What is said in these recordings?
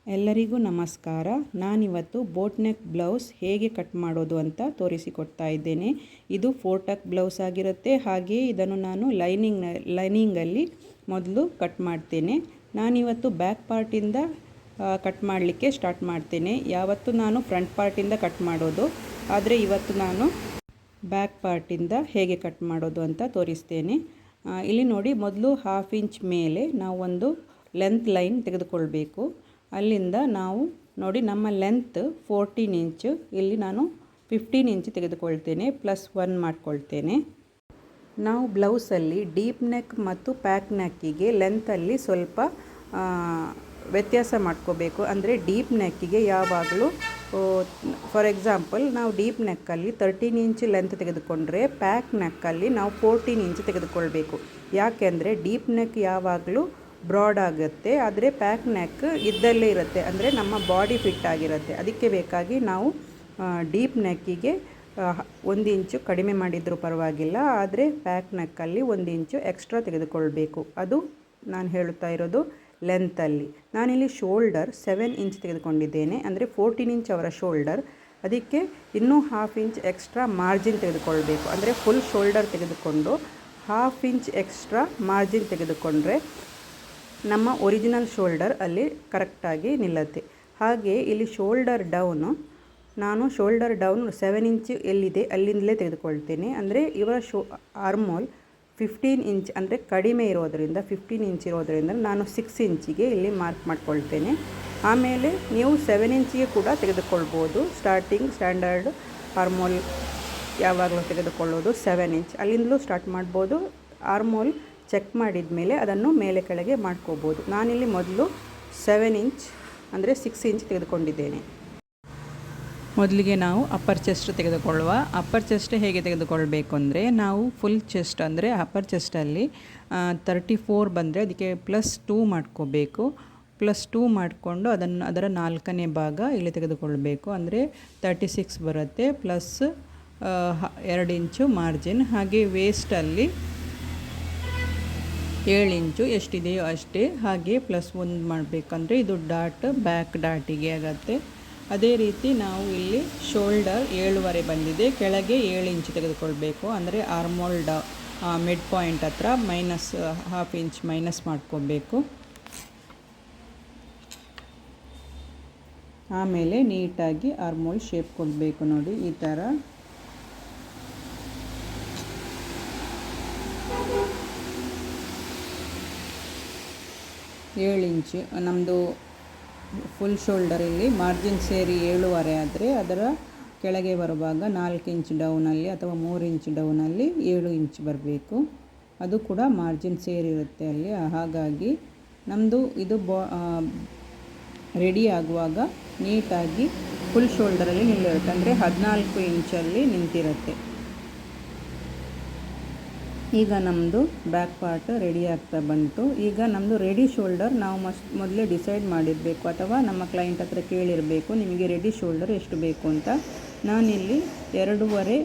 ಎಲ್ಲರಿಗೂ ನಮಸ್ಕಾರ. ನಾನಿವತ್ತು ಬೋಟ್ ನೆಕ್ ಬ್ಲೌಸ್ ಹೇಗೆ ಕಟ್ ಮಾಡೋದು ಅಂತ ತೋರಿಸಿಕೊಡ್ತಾ ಇದ್ದೇನೆ. ಇದು 4 ಟಕ್ ಬ್ಲೌಸ್ ಆಗಿರುತ್ತೆ. ಹಾಗೆ ಇದನ್ನು ನಾನು ಲೈನಿಂಗಲ್ಲಿ ಮೊದಲು ಕಟ್ ಮಾಡ್ತೇನೆ. ನಾನಿವತ್ತು ಬ್ಯಾಕ್ ಪಾರ್ಟಿಂದ ಕಟ್ ಮಾಡಲಿಕ್ಕೆ ಸ್ಟಾರ್ಟ್ ಮಾಡ್ತೇನೆ. ಯಾವತ್ತು ನಾನು ಫ್ರಂಟ್ ಪಾರ್ಟಿಂದ ಕಟ್ ಮಾಡೋದು, ಆದರೆ ಇವತ್ತು ನಾನು ಬ್ಯಾಕ್ ಪಾರ್ಟಿಂದ ಹೇಗೆ ಕಟ್ ಮಾಡೋದು ಅಂತ ತೋರಿಸ್ತೇನೆ. ಇಲ್ಲಿ ನೋಡಿ, ಮೊದಲು 1/2 ಇಂಚ್ ಮೇಲೆ ನಾವು ಒಂದು ಲೆಂತ್ ಲೈನ್ ತೆಗೆದುಕೊಳ್ಬೇಕು. ಅಲ್ಲಿಂದ ನಾವು ನೋಡಿ, ನಮ್ಮ ಲೆಂತ್ 14 ಇಂಚು, ಇಲ್ಲಿ ನಾನು 15 ಇಂಚ್ ತೆಗೆದುಕೊಳ್ತೇನೆ, +1 ಮಾಡ್ಕೊಳ್ತೇನೆ. ನಾವು ಬ್ಲೌಸಲ್ಲಿ ಡೀಪ್ ನೆಕ್ ಮತ್ತು ಪ್ಯಾಕ್ ನೆಕ್ಕಿಗೆ ಲೆಂತಲ್ಲಿ ಸ್ವಲ್ಪ ವ್ಯತ್ಯಾಸ ಮಾಡ್ಕೋಬೇಕು. ಅಂದರೆ ಡೀಪ್ ನೆಕ್ಕಿಗೆ ಯಾವಾಗಲೂ ಫಾರ್ ಎಕ್ಸಾಂಪಲ್ ನಾವು ಡೀಪ್ ನೆಕ್ಕಲ್ಲಿ 13 ಇಂಚ್ ಲೆಂತ್ ತೆಗೆದುಕೊಂಡ್ರೆ ಪ್ಯಾಕ್ ನೆಕ್ಕಲ್ಲಿ ನಾವು 14 ಇಂಚ್ ತೆಗೆದುಕೊಳ್ಬೇಕು. ಯಾಕೆಂದರೆ ಡೀಪ್ ನೆಕ್ ಯಾವಾಗಲೂ ಬ್ರಾಡ್ ಆಗುತ್ತೆ, ಆದರೆ ಪ್ಯಾಕ್ ನೆಕ್ ಇದ್ದಲ್ಲೇ ಇರುತ್ತೆ, ಅಂದರೆ ನಮ್ಮ ಬಾಡಿ ಫಿಟ್ ಆಗಿರುತ್ತೆ. ಅದಕ್ಕೆ ಬೇಕಾಗಿ ನಾವು ಡೀಪ್ ನೆಕ್ಕಿಗೆ 1 ಇಂಚು ಕಡಿಮೆ ಮಾಡಿದರೂ ಪರವಾಗಿಲ್ಲ, ಆದರೆ ಪ್ಯಾಕ್ ನೆಕ್ಕಲ್ಲಿ 1 ಇಂಚು ಎಕ್ಸ್ಟ್ರಾ ತೆಗೆದುಕೊಳ್ಬೇಕು. ಅದು ನಾನು ಹೇಳುತ್ತಾ ಇರೋದು ಲೆಂತಲ್ಲಿ. ನಾನಿಲ್ಲಿ ಶೋಲ್ಡರ್ 7 ಇಂಚ್ ತೆಗೆದುಕೊಂಡಿದ್ದೇನೆ, ಅಂದರೆ 14 ಇಂಚ್ ಅವರ ಶೋಲ್ಡರ್. ಅದಕ್ಕೆ ಇನ್ನೂ 1/2 ಇಂಚ್ ಎಕ್ಸ್ಟ್ರಾ ಮಾರ್ಜಿನ್ ತೆಗೆದುಕೊಳ್ಬೇಕು. ಅಂದರೆ ಫುಲ್ ಶೋಲ್ಡರ್ ತೆಗೆದುಕೊಂಡು 1/2 ಇಂಚ್ ಎಕ್ಸ್ಟ್ರಾ ಮಾರ್ಜಿನ್ ತೆಗೆದುಕೊಂಡ್ರೆ ನಮ್ಮ ಒರಿಜಿನಲ್ ಶೋಲ್ಡರ್ ಅಲ್ಲಿ ಕರೆಕ್ಟಾಗಿ ನಿಲ್ಲುತ್ತೆ. ಹಾಗೆ ಇಲ್ಲಿ ಶೋಲ್ಡರ್ ಡೌನು, ನಾನು ಶೋಲ್ಡರ್ ಡೌನ್ 7 ಇಂಚ್ ಎಲ್ಲಿದೆ ಅಲ್ಲಿಂದಲೇ ತೆಗೆದುಕೊಳ್ತೇನೆ. ಅಂದರೆ ಇವರ ಆರ್ಮೋಲ್ 15 ಇಂಚ್ ಅಂದರೆ ಕಡಿಮೆ ಇರೋದರಿಂದ, 15 ಇಂಚ್ ಇರೋದರಿಂದ ನಾನು 6 ಇಂಚಿಗೆ ಇಲ್ಲಿ ಮಾರ್ಕ್ ಮಾಡ್ಕೊಳ್ತೇನೆ. ಆಮೇಲೆ ನೀವು 7 ಇಂಚಿಗೆ ಕೂಡ ತೆಗೆದುಕೊಳ್ಬೋದು. ಸ್ಟ್ಯಾಂಡರ್ಡ್ ಆರ್ಮೋಲ್ ಯಾವಾಗಲೂ ತೆಗೆದುಕೊಳ್ಳೋದು 7 ಇಂಚ್, ಅಲ್ಲಿಂದಲೂ ಸ್ಟಾರ್ಟ್ ಮಾಡ್ಬೋದು. ಆರ್ಮೋಲ್ ಚೆಕ್ ಮಾಡಿದ ಮೇಲೆ ಅದನ್ನು ಮೇಲೆ ಕೆಳಗೆ ಮಾಡ್ಕೋಬೋದು. ನಾನಿಲ್ಲಿ ಮೊದಲು 7 ಇಂಚ್ ಅಂದರೆ 6 ಇಂಚ್ ತೆಗೆದುಕೊಂಡಿದ್ದೇನೆ. ಮೊದಲಿಗೆ ನಾವು ಅಪ್ಪರ್ ಚೆಸ್ಟ್ ತೆಗೆದುಕೊಳ್ಳುವ. ಅಪ್ಪರ್ ಚೆಸ್ಟ್ ಹೇಗೆ ತೆಗೆದುಕೊಳ್ಬೇಕು ಅಂದರೆ, ನಾವು ಫುಲ್ ಚೆಸ್ಟ್ ಅಂದರೆ ಅಪ್ಪರ್ ಚೆಸ್ಟಲ್ಲಿ 34 ಬಂದರೆ ಅದಕ್ಕೆ +2 ಮಾಡ್ಕೋಬೇಕು. +2 ಮಾಡಿಕೊಂಡು ಅದರ 4ನೇ ಭಾಗ ಇಲ್ಲಿ ತೆಗೆದುಕೊಳ್ಬೇಕು. ಅಂದರೆ 36 ಬರುತ್ತೆ, ಪ್ಲಸ್ 2 ಇಂಚು ಮಾರ್ಜಿನ್. ಹಾಗೆ ವೇಸ್ಟಲ್ಲಿ 7 ಇಂಚು ಎಷ್ಟಿದೆಯೋ ಅಷ್ಟೇ, ಹಾಗೆ +1 ಮಾಡಬೇಕಂದ್ರೆ ಇದು ಡಾಟ್ ಬ್ಯಾಕ್ ಡಾಟಿಗೆ ಆಗುತ್ತೆ. ಅದೇ ರೀತಿ ನಾವು ಇಲ್ಲಿ ಶೋಲ್ಡರ್ 7.5 ಬಂದಿದೆ, ಕೆಳಗೆ 7 ಇಂಚ್ ತೆಗೆದುಕೊಳ್ಬೇಕು. ಅಂದರೆ ಆರ್ಮೋಲ್ ಮಿಡ್ ಪಾಯಿಂಟ್ ಹತ್ರ -1/2 ಇಂಚ್ ಮೈನಸ್ ಮಾಡ್ಕೋಬೇಕು. ಆಮೇಲೆ ನೀಟಾಗಿ ಆರ್ಮೋಲ್ ಶೇಪ್ ಕೊಡಬೇಕು. ನೋಡಿ, ಈ ಥರ. ಏಳು ಇಂಚು ನಮ್ಮದು ಫುಲ್ ಶೋಲ್ಡರಲ್ಲಿ ಮಾರ್ಜಿನ್ ಸೇರಿ 7.5 ಆದರೆ ಅದರ ಕೆಳಗೆ ಬರುವಾಗ 4 ಇಂಚ್ ಡೌನಲ್ಲಿ ಅಥವಾ 3 ಇಂಚ್ ಡೌನಲ್ಲಿ 7 ಇಂಚ್ ಬರಬೇಕು. ಅದು ಕೂಡ ಮಾರ್ಜಿನ್ ಸೇರಿರುತ್ತೆ ಅಲ್ಲಿ. ಹಾಗಾಗಿ ನಮ್ಮದು ಇದು ರೆಡಿ ಆಗುವಾಗ ನೀಟಾಗಿ ಫುಲ್ ಶೋಲ್ಡರಲ್ಲಿ ನಿಲ್ಲಿರುತ್ತೆ, ಅಂದರೆ 14 ಇಂಚಲ್ಲಿ ನಿಂತಿರುತ್ತೆ. ಈಗ ನಮ್ಮದು ಬ್ಯಾಕ್ ಪಾರ್ಟ್ ರೆಡಿ ಆಗ್ತಾ ಬಂತು. ಈಗ ನಮ್ಮದು ರೆಡಿ ಶೋಲ್ಡರ್ ನಾವು ಮೊದಲೇ ಡಿಸೈಡ್ ಮಾಡಿರಬೇಕು, ಅಥವಾ ನಮ್ಮ ಕ್ಲೈಂಟ್ ಹತ್ರ ಕೇಳಿರಬೇಕು ನಿಮಗೆ ರೆಡಿ ಶೋಲ್ಡರ್ ಎಷ್ಟು ಬೇಕು ಅಂತ. ನಾನಿಲ್ಲಿ 2.5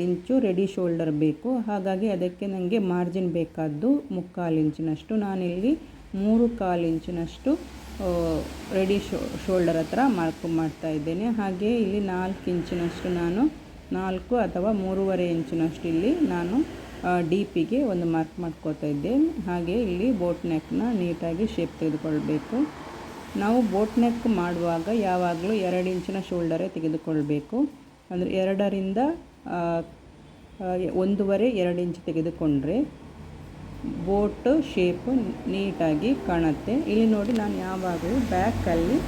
ಇಂಚು ರೆಡಿ ಶೋಲ್ಡರ್ ಬೇಕು. ಹಾಗಾಗಿ ಅದಕ್ಕೆ ನನಗೆ ಮಾರ್ಜಿನ್ ಬೇಕಾದ್ದು 3/4 ಇಂಚಿನಷ್ಟು. ನಾನಿಲ್ಲಿ 3/4 ಇಂಚಿನಷ್ಟು ರೆಡಿ ಶೋಲ್ಡರ್ ಹತ್ರ ಮಾರ್ಕ್ ಮಾಡ್ತಾ ಇದ್ದೇನೆ. ಹಾಗೆ ಇಲ್ಲಿ 4 ಇಂಚಿನಷ್ಟು ನಾನು 4 ಅಥವಾ 3.5 ಇಂಚಿನಷ್ಟು ಇಲ್ಲಿ ನಾನು ಡೀಪಿಗೆ ಒಂದು ಮಾರ್ಕ್ ಮಾಡ್ಕೋತಾ ಇದ್ದೇನೆ. ಹಾಗೆ ಇಲ್ಲಿ ಬೋಟ್ ನೆಕ್ನ ನೀಟಾಗಿ ಶೇಪ್ ತೆಗೆದುಕೊಳ್ಬೇಕು. ನಾವು ಬೋಟ್ ನೆಕ್ ಮಾಡುವಾಗ ಯಾವಾಗಲೂ 2 ಇಂಚಿನ ಶೋಲ್ಡರೇ ತೆಗೆದುಕೊಳ್ಬೇಕು. ಅಂದರೆ 2ರಿಂದ 1.5-2 ಇಂಚ್ ತೆಗೆದುಕೊಂಡ್ರೆ ಬೋಟ್ ಶೇಪು ನೀಟಾಗಿ ಕಾಣುತ್ತೆ. ಇಲ್ಲಿ ನೋಡಿ, ನಾನು ಯಾವಾಗಲೂ ಬ್ಯಾಕಲ್ಲಿ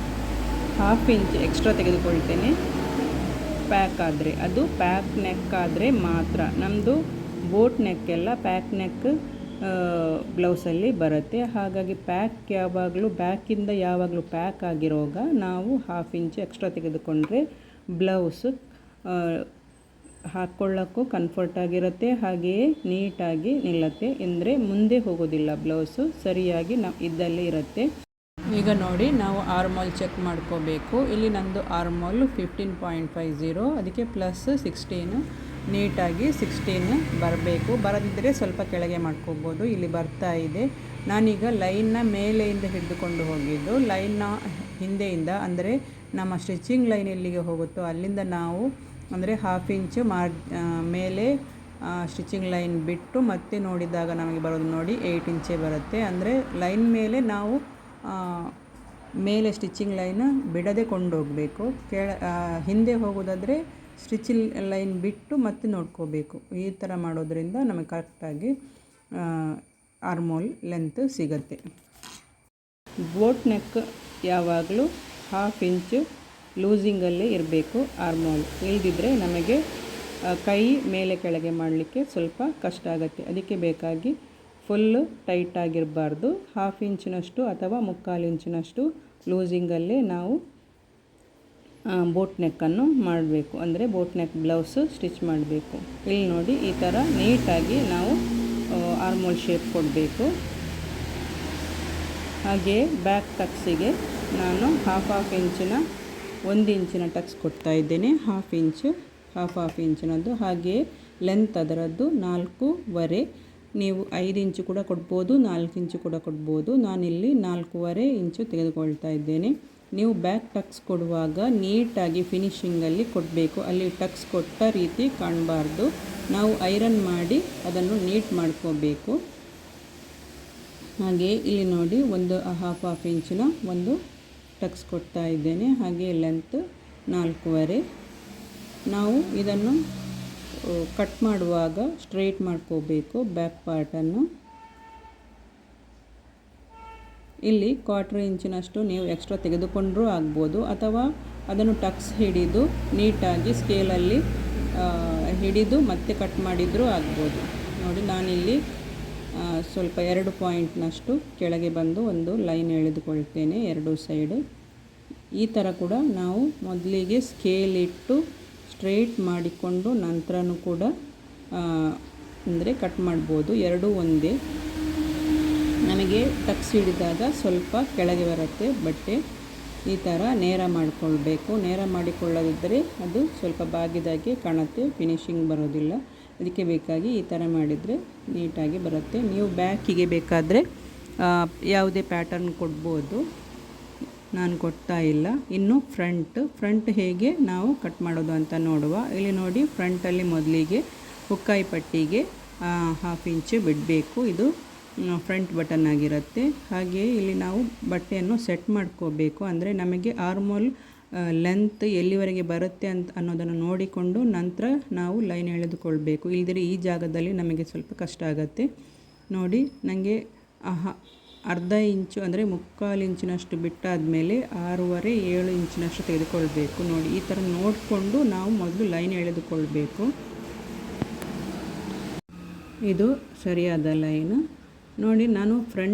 1/2 ಇಂಚ್ ಎಕ್ಸ್ಟ್ರಾ ತೆಗೆದುಕೊಳ್ತೇನೆ. ಪ್ಯಾಕ್ ಆದರೆ, ಅದು ಪ್ಯಾಕ್ ನೆಕ್ ಆದರೆ ಮಾತ್ರ. ನಮ್ಮದು ಬೋಟ್ ನೆಕ್ಕೆಲ್ಲ ಪ್ಯಾಕ್ ನೆಕ್ ಬ್ಲೌಸಲ್ಲಿ ಬರುತ್ತೆ. ಹಾಗಾಗಿ ಪ್ಯಾಕ್ ಯಾವಾಗಲೂ ಬ್ಯಾಕಿಂದ ಯಾವಾಗಲೂ ಪ್ಯಾಕ್ ಆಗಿರೋವಾಗ ನಾವು 1/2 ಇಂಚ್ ಎಕ್ಸ್ಟ್ರಾ ತೆಗೆದುಕೊಂಡ್ರೆ ಬ್ಲೌಸು ಹಾಕ್ಕೊಳ್ಳೋಕ್ಕೂ ಕಂಫರ್ಟ್ ಆಗಿರುತ್ತೆ, ಹಾಗೆಯೇ ನೀಟಾಗಿ ನಿಲ್ಲುತ್ತೆ. ಅಂದರೆ ಮುಂದೆ ಹೋಗೋದಿಲ್ಲ, ಬ್ಲೌಸು ಸರಿಯಾಗಿ ಇದ್ದಲ್ಲೇ ಇರುತ್ತೆ. ಈಗ ನೋಡಿ, ನಾವು ಆರ್ಮೋಲ್ ಚೆಕ್ ಮಾಡ್ಕೋಬೇಕು. ಇಲ್ಲಿ ನಂದು ಆರ್ಮೋಲ್ 15.50, ಅದಕ್ಕೆ +16, ನೀಟಾಗಿ 16 ಬರಬೇಕು. ಬರದಿದ್ದರೆ ಸ್ವಲ್ಪ ಕೆಳಗೆ ಮಾಡ್ಕೋಬೋದು. ಇಲ್ಲಿ ಬರ್ತಾ ಇದೆ. ನಾನೀಗ ಲೈನ್ನ ಮೇಲೆಯಿಂದ ಹಿಡಿದುಕೊಂಡು ಹೋಗಿದ್ದು, ಲೈನ್ನ ಹಿಂದೆಯಿಂದ ಅಂದರೆ ನಮ್ಮ ಸ್ಟಿಚಿಂಗ್ ಲೈನ್ ಎಲ್ಲಿಗೆ ಹೋಗುತ್ತೋ ಅಲ್ಲಿಂದ ನಾವು ಅಂದರೆ 1/2 ಇಂಚು ಮೇಲೆ ಸ್ಟಿಚಿಂಗ್ ಲೈನ್ ಬಿಟ್ಟು ಮತ್ತೆ ನೋಡಿದಾಗ ನಮಗೆ ಬರೋದು ನೋಡಿ 8 ಇಂಚೇ ಬರುತ್ತೆ. ಅಂದರೆ ಲೈನ್ ಮೇಲೆ ನಾವು ಮೇಲೆ ಸ್ಟಿಚಿಂಗ್ ಲೈನ್ ಬಿಡದೆ ಕೊಂಡೋಗಬೇಕು. ಹಿಂದೆ ಹೋಗೋದಾದರೆ ಸ್ಟಿಚಿಂಗ್ ಲೈನ್ ಬಿಟ್ಟು ಮತ್ತೆ ನೋಡ್ಕೋಬೇಕು. ಈ ಥರ ಮಾಡೋದ್ರಿಂದ ನಮಗೆ ಕರೆಕ್ಟಾಗಿ ಆರ್ಮೋಲ್ ಲೆಂತ್ ಸಿಗುತ್ತೆ. ಬೋಟ್ ನೆಕ್ ಯಾವಾಗಲೂ 1/2 ಇಂಚು ಲೂಸಿಂಗಲ್ಲೇ ಇರಬೇಕು ಆರ್ಮೋಲ್. ಇಲ್ಲದಿದ್ದರೆ ನಮಗೆ ಕೈ ಮೇಲೆ ಕೆಳಗೆ ಮಾಡಲಿಕ್ಕೆ ಸ್ವಲ್ಪ ಕಷ್ಟ ಆಗುತ್ತೆ. ಅದಕ್ಕೆ ಬೇಕಾಗಿ ಫುಲ್ಲು ಟೈಟಾಗಿರಬಾರ್ದು. 1/2 ಇಂಚಿನಷ್ಟು ಅಥವಾ 3/4 ಇಂಚಿನಷ್ಟು ಲೂಸಿಂಗಲ್ಲೇ ನಾವು ಬೋಟ್ ನೆಕ್ಕನ್ನು ಮಾಡಬೇಕು. ಅಂದರೆ ಬೋಟ್ ನೆಕ್ ಬ್ಲೌಸು ಸ್ಟಿಚ್ ಮಾಡಬೇಕು. ಇಲ್ಲಿ ನೋಡಿ ಈ ಥರ ನೀಟಾಗಿ ನಾವು ಆರ್ಮೋಲ್ ಶೇಪ್ ಕೊಡಬೇಕು. ಹಾಗೆಯೇ ಬ್ಯಾಕ್ ಟಕ್ಸಿಗೆ ನಾನು 1/2 ಇಂಚಿನ 1 ಇಂಚಿನ ಟಕ್ಸ್ ಕೊಡ್ತಾ ಇದ್ದೇನೆ. 1/2 ಇಂಚಿನದ್ದು. ಹಾಗೆಯೇ ಲೆಂತ್ ಅದರದ್ದು 4.5. ನೀವು 5 ಇಂಚು ಕೂಡ ಕೊಡ್ಬೋದು, 4 ಇಂಚು ಕೂಡ ಕೊಡ್ಬೋದು. ನಾನಿಲ್ಲಿ 4.5 ಇಂಚು ತೆಗೆದುಕೊಳ್ತಾ ಇದ್ದೇನೆ. ನೀವು ಬ್ಯಾಕ್ ಟಕ್ಸ್ ಕೊಡುವಾಗ ನೀಟಾಗಿ ಫಿನಿಶಿಂಗಲ್ಲಿ ಕೊಡಬೇಕು. ಅಲ್ಲಿ ಟಕ್ಸ್ ಕೊಟ್ಟ ರೀತಿ ಕಾಣಬಾರ್ದು. ನಾವು ಐರನ್ ಮಾಡಿ ಅದನ್ನು ನೀಟ್ ಮಾಡ್ಕೋಬೇಕು. ಹಾಗೆ ಇಲ್ಲಿ ನೋಡಿ 1/2 ಇಂಚಿನ ಒಂದು ಟಕ್ಸ್ ಕೊಡ್ತಾ ಇದ್ದೇನೆ. ಹಾಗೆ ಲೆಂತ್ 4.5. ನಾವು ಇದನ್ನು ಕಟ್ ಮಾಡುವಾಗ ಸ್ಟ್ರೈಟ್ ಮಾಡ್ಕೋಬೇಕು ಬ್ಯಾಕ್ ಪಾರ್ಟನ್ನು. ಇಲ್ಲಿ 1/4 ಇಂಚಿನಷ್ಟು ನೀವು ಎಕ್ಸ್ಟ್ರಾ ತೆಗೆದುಕೊಂಡರೂ ಆಗ್ಬೋದು, ಅಥವಾ ಅದನ್ನು ಟಕ್ಸ್ ಹಿಡಿದು ನೀಟಾಗಿ ಸ್ಕೇಲಲ್ಲಿ ಹಿಡಿದು ಮತ್ತೆ ಕಟ್ ಮಾಡಿದರೂ ಆಗ್ಬೋದು. ನೋಡಿ ನಾನಿಲ್ಲಿ ಸ್ವಲ್ಪ 2 ಪಾಯಿಂಟ್ನಷ್ಟು ಕೆಳಗೆ ಬಂದು ಒಂದು ಲೈನ್ ಎಳೆದುಕೊಳ್ತೇನೆ 2 ಸೈಡು. ಈ ಥರ ಕೂಡ ನಾವು ಮೊದಲಿಗೆ ಸ್ಕೇಲ್ ಇಟ್ಟು ಸ್ಟ್ರೈಟ್ ಮಾಡಿಕೊಂಡು ನಂತರನೂ ಕೂಡ ಅಂದರೆ ಕಟ್ ಮಾಡ್ಬೋದು. ಎರಡೂ ಒಂದೇ. ನಮಗೆ ಟಕ್ಸ್ ಹಿಡಿದಾಗ ಸ್ವಲ್ಪ ಕೆಳಗೆ ಬರುತ್ತೆ ಬಟ್ಟೆ. ಈ ಥರ ನೇರ ಮಾಡಿಕೊಳ್ಬೇಕು. ನೇರ ಮಾಡಿಕೊಳ್ಳದಿದ್ದರೆ ಅದು ಸ್ವಲ್ಪ ಬಾಗಿದಾಗೆ ಕಾಣುತ್ತೆ, ಫಿನಿಶಿಂಗ್ ಬರೋದಿಲ್ಲ. ಅದಕ್ಕೆ ಬೇಕಾಗಿ ಈ ಥರ ಮಾಡಿದರೆ ನೀಟಾಗಿ ಬರುತ್ತೆ. ನೀವು ಬ್ಯಾಕಿಗೆ ಬೇಕಾದರೆ ಯಾವುದೇ ಪ್ಯಾಟರ್ನ್ ಕೊಡ್ಬೋದು, ನಾನು ಕೊಡ್ತಾ ಇಲ್ಲ. ಇನ್ನು ಫ್ರಂಟ್ ಹೇಗೆ ನಾವು ಕಟ್ ಮಾಡೋದು ಅಂತ ನೋಡುವ. ಇಲ್ಲಿ ನೋಡಿ ಫ್ರಂಟಲ್ಲಿ ಮೊದಲಿಗೆ ಹುಕ್ಕಾಯಿ ಪಟ್ಟಿಗೆ 1/2 ಇಂಚು ಬಿಡಬೇಕು. ಇದು ಫ್ರಂಟ್ ಬಟನ್ ಆಗಿರುತ್ತೆ. ಹಾಗೆಯೇ ಇಲ್ಲಿ ನಾವು ಬಟ್ಟೆಯನ್ನು ಸೆಟ್ ಮಾಡ್ಕೋಬೇಕು. ಅಂದರೆ ನಮಗೆ ಆರ್ಮೋಲ್ ಲೆಂತ್ ಎಲ್ಲಿವರೆಗೆ ಬರುತ್ತೆ ಅನ್ನೋದನ್ನು ನೋಡಿಕೊಂಡು ನಂತರ ನಾವು ಲೈನ್ ಎಳೆದುಕೊಳ್ಬೇಕು. ಇಲ್ಲದಿದ್ದರೆ ಈ ಜಾಗದಲ್ಲಿ ನಮಗೆ ಸ್ವಲ್ಪ ಕಷ್ಟ ಆಗುತ್ತೆ. ನೋಡಿ ನನಗೆ 1/2 ಇಂಚು ಅಂದರೆ 3/4 ಇಂಚಿನಷ್ಟು ಬಿಟ್ಟಾದ ಮೇಲೆ 6.5-7 ಇಂಚಿನಷ್ಟು ತೆಗೆದುಕೊಳ್ಬೇಕು. ನೋಡಿ ಈ ಥರ ನೋಡಿಕೊಂಡು ನಾವು ಮೊದಲು ಲೈನ್ ಎಳೆದುಕೊಳ್ಬೇಕು. ಇದು ಸರಿಯಾದ ಲೈನು. ನೋಡಿ ನಾನು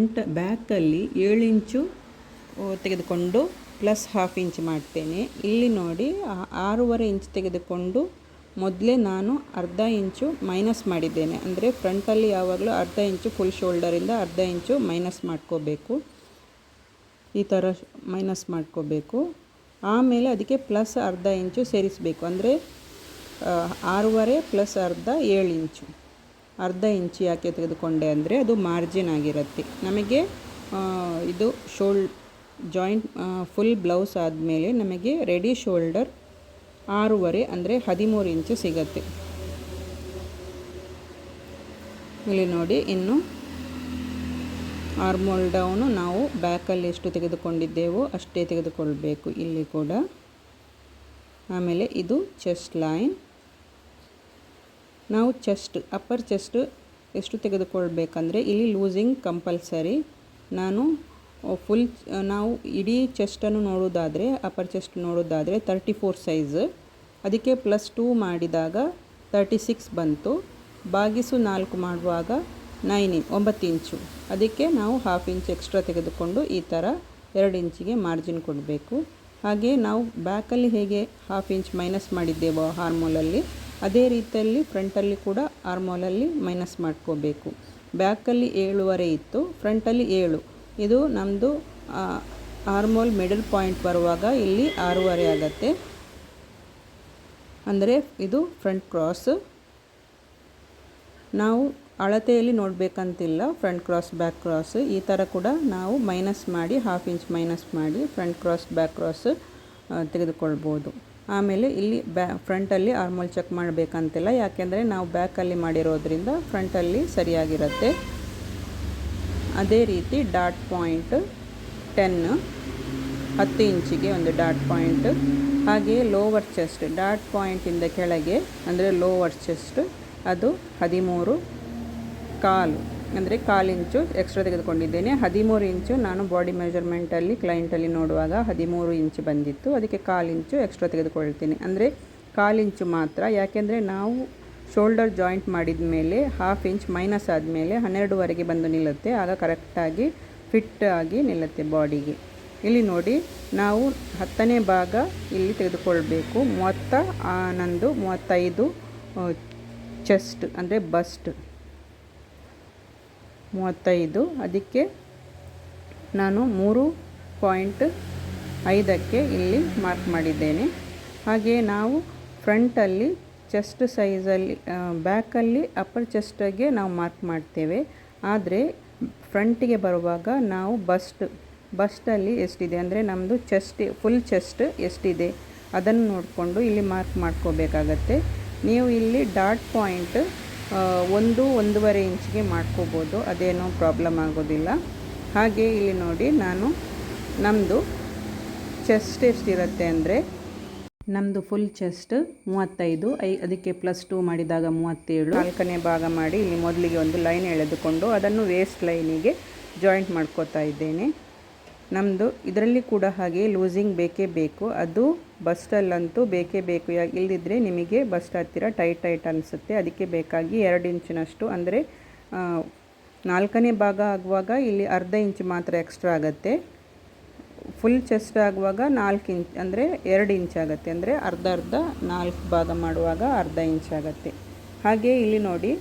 ಬ್ಯಾಕಲ್ಲಿ 7 ಇಂಚು ತೆಗೆದುಕೊಂಡು ಪ್ಲಸ್ 1/2 ಇಂಚ್ ಮಾಡ್ತೇನೆ. ಇಲ್ಲಿ ನೋಡಿ 6.5 ಇಂಚ್ ತೆಗೆದುಕೊಂಡು ಮೊದಲೇ ನಾನು 1/2 ಇಂಚು ಮೈನಸ್ ಮಾಡಿದ್ದೇನೆ. ಅಂದರೆ ಫ್ರಂಟಲ್ಲಿ ಯಾವಾಗಲೂ 1/2 ಇಂಚು ಫುಲ್ ಶೋಲ್ಡರಿಂದ 1/2 ಇಂಚು ಮೈನಸ್ ಮಾಡ್ಕೋಬೇಕು. ಈ ಥರ ಮೈನಸ್ ಮಾಡ್ಕೋಬೇಕು. ಆಮೇಲೆ ಅದಕ್ಕೆ ಪ್ಲಸ್ 1/2 ಇಂಚು ಸೇರಿಸಬೇಕು. ಅಂದರೆ 6.5 ಪ್ಲಸ್ 1/2 7 ಇಂಚು. 1/2 ಇಂಚು ಯಾಕೆ ತೆಗೆದುಕೊಂಡೆ ಅಂದರೆ ಅದು ಮಾರ್ಜಿನ್ ಆಗಿರುತ್ತೆ. ನಮಗೆ ಇದು ಜಾಯಿಂಟ್ ಫುಲ್ ಬ್ಲೌಸ್ ಆದಮೇಲೆ ನಮಗೆ ರೆಡಿ ಶೋಲ್ಡರ್ 6.5 ಅಂದರೆ 13 ಇಂಚು ಸಿಗುತ್ತೆ. ಇಲ್ಲಿ ನೋಡಿ ಇನ್ನು ಆರ್ಮೋಲ್ ಡೌನು ನಾವು ಬ್ಯಾಕಲ್ಲಿ ಎಷ್ಟು ತೆಗೆದುಕೊಂಡಿದ್ದೇವೋ ಅಷ್ಟೇ ತೆಗೆದುಕೊಳ್ಬೇಕು ಇಲ್ಲಿ ಕೂಡ. ಆಮೇಲೆ ಇದು ಚೆಸ್ಟ್ ಲೈನ್. ನಾವು ಅಪ್ಪರ್ ಚೆಸ್ಟ್ ಎಷ್ಟು ತೆಗೆದುಕೊಳ್ಬೇಕಂದ್ರೆ ಇಲ್ಲಿ ಲೂಸಿಂಗ್ ಕಂಪಲ್ಸರಿ. ನಾವು ಇಡೀ ಚೆಸ್ಟನ್ನು ನೋಡೋದಾದರೆ ಅಪ್ಪರ್ ಚೆಸ್ಟ್ ನೋಡೋದಾದರೆ 34 ಸೈಜ್. ಅದಕ್ಕೆ +2 ಮಾಡಿದಾಗ 36 ಬಂತು. ಬಾಗಿಸು 4 ಮಾಡುವಾಗ 9 ಇಂಚು. ಅದಕ್ಕೆ ನಾವು 1/2 ಇಂಚ್ ಎಕ್ಸ್ಟ್ರಾ ತೆಗೆದುಕೊಂಡು ಈ ಥರ 2 ಇಂಚಿಗೆ ಮಾರ್ಜಿನ್ ಕೊಡಬೇಕು. ಹಾಗೆ ನಾವು ಬ್ಯಾಕಲ್ಲಿ ಹೇಗೆ 1/2 ಇಂಚ್ ಮೈನಸ್ ಮಾಡಿದ್ದೇವೋ ಆರ್ಮೋಲಲ್ಲಿ, ಅದೇ ರೀತಿಯಲ್ಲಿ ಫ್ರಂಟಲ್ಲಿ ಕೂಡ ಆರ್ಮೋಲಲ್ಲಿ ಮೈನಸ್ ಮಾಡ್ಕೋಬೇಕು. ಬ್ಯಾಕಲ್ಲಿ 7.5 ಇತ್ತು, ಫ್ರಂಟಲ್ಲಿ 7. ಇದು ನಮ್ಮದು ಆರ್ಮೋಲ್ ಮಿಡಲ್ ಪಾಯಿಂಟ್ ಬರುವಾಗ ಇಲ್ಲಿ 6.5 ಆಗುತ್ತೆ. ಅಂದರೆ ಇದು ಫ್ರಂಟ್ ಕ್ರಾಸ್. ನಾವು ಅಳತೆಯಲ್ಲಿ ನೋಡಬೇಕಂತಿಲ್ಲ, ಫ್ರಂಟ್ ಕ್ರಾಸ್ ಬ್ಯಾಕ್ ಕ್ರಾಸ್ ಈ ಥರ ಕೂಡ ನಾವು ಮೈನಸ್ ಮಾಡಿ 1/2 ಇಂಚ್ ಮೈನಸ್ ಮಾಡಿ ಫ್ರಂಟ್ ಕ್ರಾಸ್ ಬ್ಯಾಕ್ ಕ್ರಾಸ್ ತೆಗೆದುಕೊಳ್ಬೋದು. ಆಮೇಲೆ ಇಲ್ಲಿ ಫ್ರಂಟಲ್ಲಿ ಆರ್ಮೋಲ್ ಚೆಕ್ ಮಾಡಬೇಕಂತಿಲ್ಲ, ಯಾಕೆಂದರೆ ನಾವು ಬ್ಯಾಕಲ್ಲಿ ಮಾಡಿರೋದ್ರಿಂದ ಫ್ರಂಟಲ್ಲಿ ಸರಿಯಾಗಿರುತ್ತೆ. ಅದೇ ರೀತಿ ಡಾಟ್ ಪಾಯಿಂಟ್ 10 ಇಂಚಿಗೆ ಒಂದು ಡಾಟ್ ಪಾಯಿಂಟ್. ಹಾಗೆಯೇ ಲೋವರ್ ಚೆಸ್ಟ್ ಡಾಟ್ ಪಾಯಿಂಟಿಂದ ಕೆಳಗೆ ಅಂದರೆ ಲೋವರ್ ಚೆಸ್ಟ್ ಅದು 13.25 ಅಂದರೆ 1/4 ಇಂಚು ಎಕ್ಸ್ಟ್ರಾ ತೆಗೆದುಕೊಂಡಿದ್ದೇನೆ. 13 ಇಂಚು ನಾನು ಬಾಡಿ ಮೆಜರ್ಮೆಂಟಲ್ಲಿ ಕ್ಲೈಂಟಲ್ಲಿ ನೋಡುವಾಗ 13 ಇಂಚು ಬಂದಿತ್ತು, ಅದಕ್ಕೆ 1/4 ಇಂಚು ಎಕ್ಸ್ಟ್ರಾ ತೆಗೆದುಕೊಳ್ತೀನಿ. ಅಂದರೆ 1/4 ಇಂಚು ಮಾತ್ರ, ಯಾಕೆಂದರೆ ನಾವು ಶೋಲ್ಡರ್ ಜಾಯಿಂಟ್ ಮಾಡಿದ ಮೇಲೆ 1/2 ಇಂಚ್ ಮೈನಸ್ ಆದಮೇಲೆ 12ವರೆಗೆ ಬಂದು ನಿಲ್ಲುತ್ತೆ, ಆಗ ಕರೆಕ್ಟಾಗಿ ಫಿಟ್ ಆಗಿ ನಿಲ್ಲುತ್ತೆ ಬಾಡಿಗೆ. ಇಲ್ಲಿ ನೋಡಿ, ನಾವು 10ನೇ ಭಾಗ ಇಲ್ಲಿ ತೆಗೆದುಕೊಳ್ಬೇಕು. ನಂದು 35 ಚೆಸ್ಟ್ ಅಂದರೆ ಬಸ್ಟ್ 35, ಅದಕ್ಕೆ ನಾನು 3.5ಕ್ಕೆ ಇಲ್ಲಿ ಮಾರ್ಕ್ ಮಾಡಿದ್ದೇನೆ. ಹಾಗೆಯೇ ನಾವು ಫ್ರಂಟಲ್ಲಿ ಚೆಸ್ಟ್ ಸೈಜಲ್ಲಿ ಬ್ಯಾಕಲ್ಲಿ ಅಪ್ಪರ್ ಚೆಸ್ಟಿಗೆ ನಾವು ಮಾರ್ಕ್ ಮಾಡ್ತೇವೆ, ಆದರೆ ಫ್ರಂಟಿಗೆ ಬರುವಾಗ ನಾವು ಬಸ್ಟಲ್ಲಿ ಎಷ್ಟಿದೆ ಅಂದರೆ ನಮ್ಮದು ಫುಲ್ ಚೆಸ್ಟ್ ಎಷ್ಟಿದೆ ಅದನ್ನು ನೋಡಿಕೊಂಡು ಇಲ್ಲಿ ಮಾರ್ಕ್ ಮಾಡ್ಕೋಬೇಕಾಗತ್ತೆ. ನೀವು ಇಲ್ಲಿ ಡಾಟ್ ಪಾಯಿಂಟ್ 1-1.5 ಇಂಚಿಗೆ ಮಾಡ್ಕೋಬೋದು, ಅದೇನೋ ಪ್ರಾಬ್ಲಮ್ ಆಗೋದಿಲ್ಲ. ಹಾಗೆ ಇಲ್ಲಿ ನೋಡಿ, ನಾನು ನಮ್ಮದು ಚೆಸ್ಟ್ ಎಷ್ಟಿರುತ್ತೆ ಅಂದರೆ ನಮ್ಮದು ಫುಲ್ ಚೆಸ್ಟ್ 35, ಅದಕ್ಕೆ +2 ಮಾಡಿದಾಗ 37. 4ನೇ ಭಾಗ ಮಾಡಿ ಇಲ್ಲಿ ಮೊದಲಿಗೆ ಒಂದು ಲೈನ್ ಎಳೆದುಕೊಂಡು ಅದನ್ನು ವೇಸ್ಟ್ ಲೈನಿಗೆ ಜಾಯಿಂಟ್ ಮಾಡ್ಕೋತಾ ಇದ್ದೇನೆ. ನಮ್ಮದು ಇದರಲ್ಲಿ ಕೂಡ ಹಾಗೆ ಲೂಸಿಂಗ್ ಬೇಕೇ ಬೇಕು, ಅದು ಬಸ್ಟಲ್ಲಂತೂ ಬೇಕೇ ಬೇಕು. ಇಲ್ಲದಿದ್ದರೆ ನಿಮಗೆ ಬಸ್ಟ್ ಹತ್ತಿರ ಟೈಟ್ ಅನಿಸುತ್ತೆ. ಅದಕ್ಕೆ ಬೇಕಾಗಿ 2 ಇಂಚಿನಷ್ಟು ಅಂದರೆ 4ನೇ ಭಾಗ ಆಗುವಾಗ ಇಲ್ಲಿ ಅರ್ಧ ಇಂಚ್ ಮಾತ್ರ ಎಕ್ಸ್ಟ್ರಾ ಆಗುತ್ತೆ. ಫುಲ್ ಚೆಸ್ಟ್ ಆಗುವಾಗ 4 ಇಂಚ್ ಅಂದರೆ 2 ಇಂಚ್ ಆಗುತ್ತೆ, ಅಂದರೆ ಅರ್ಧ 4 ಭಾಗ ಮಾಡುವಾಗ ಅರ್ಧ ಇಂಚ್ ಆಗುತ್ತೆ. ಹಾಗೆ ಇಲ್ಲಿ ನೋಡಿ,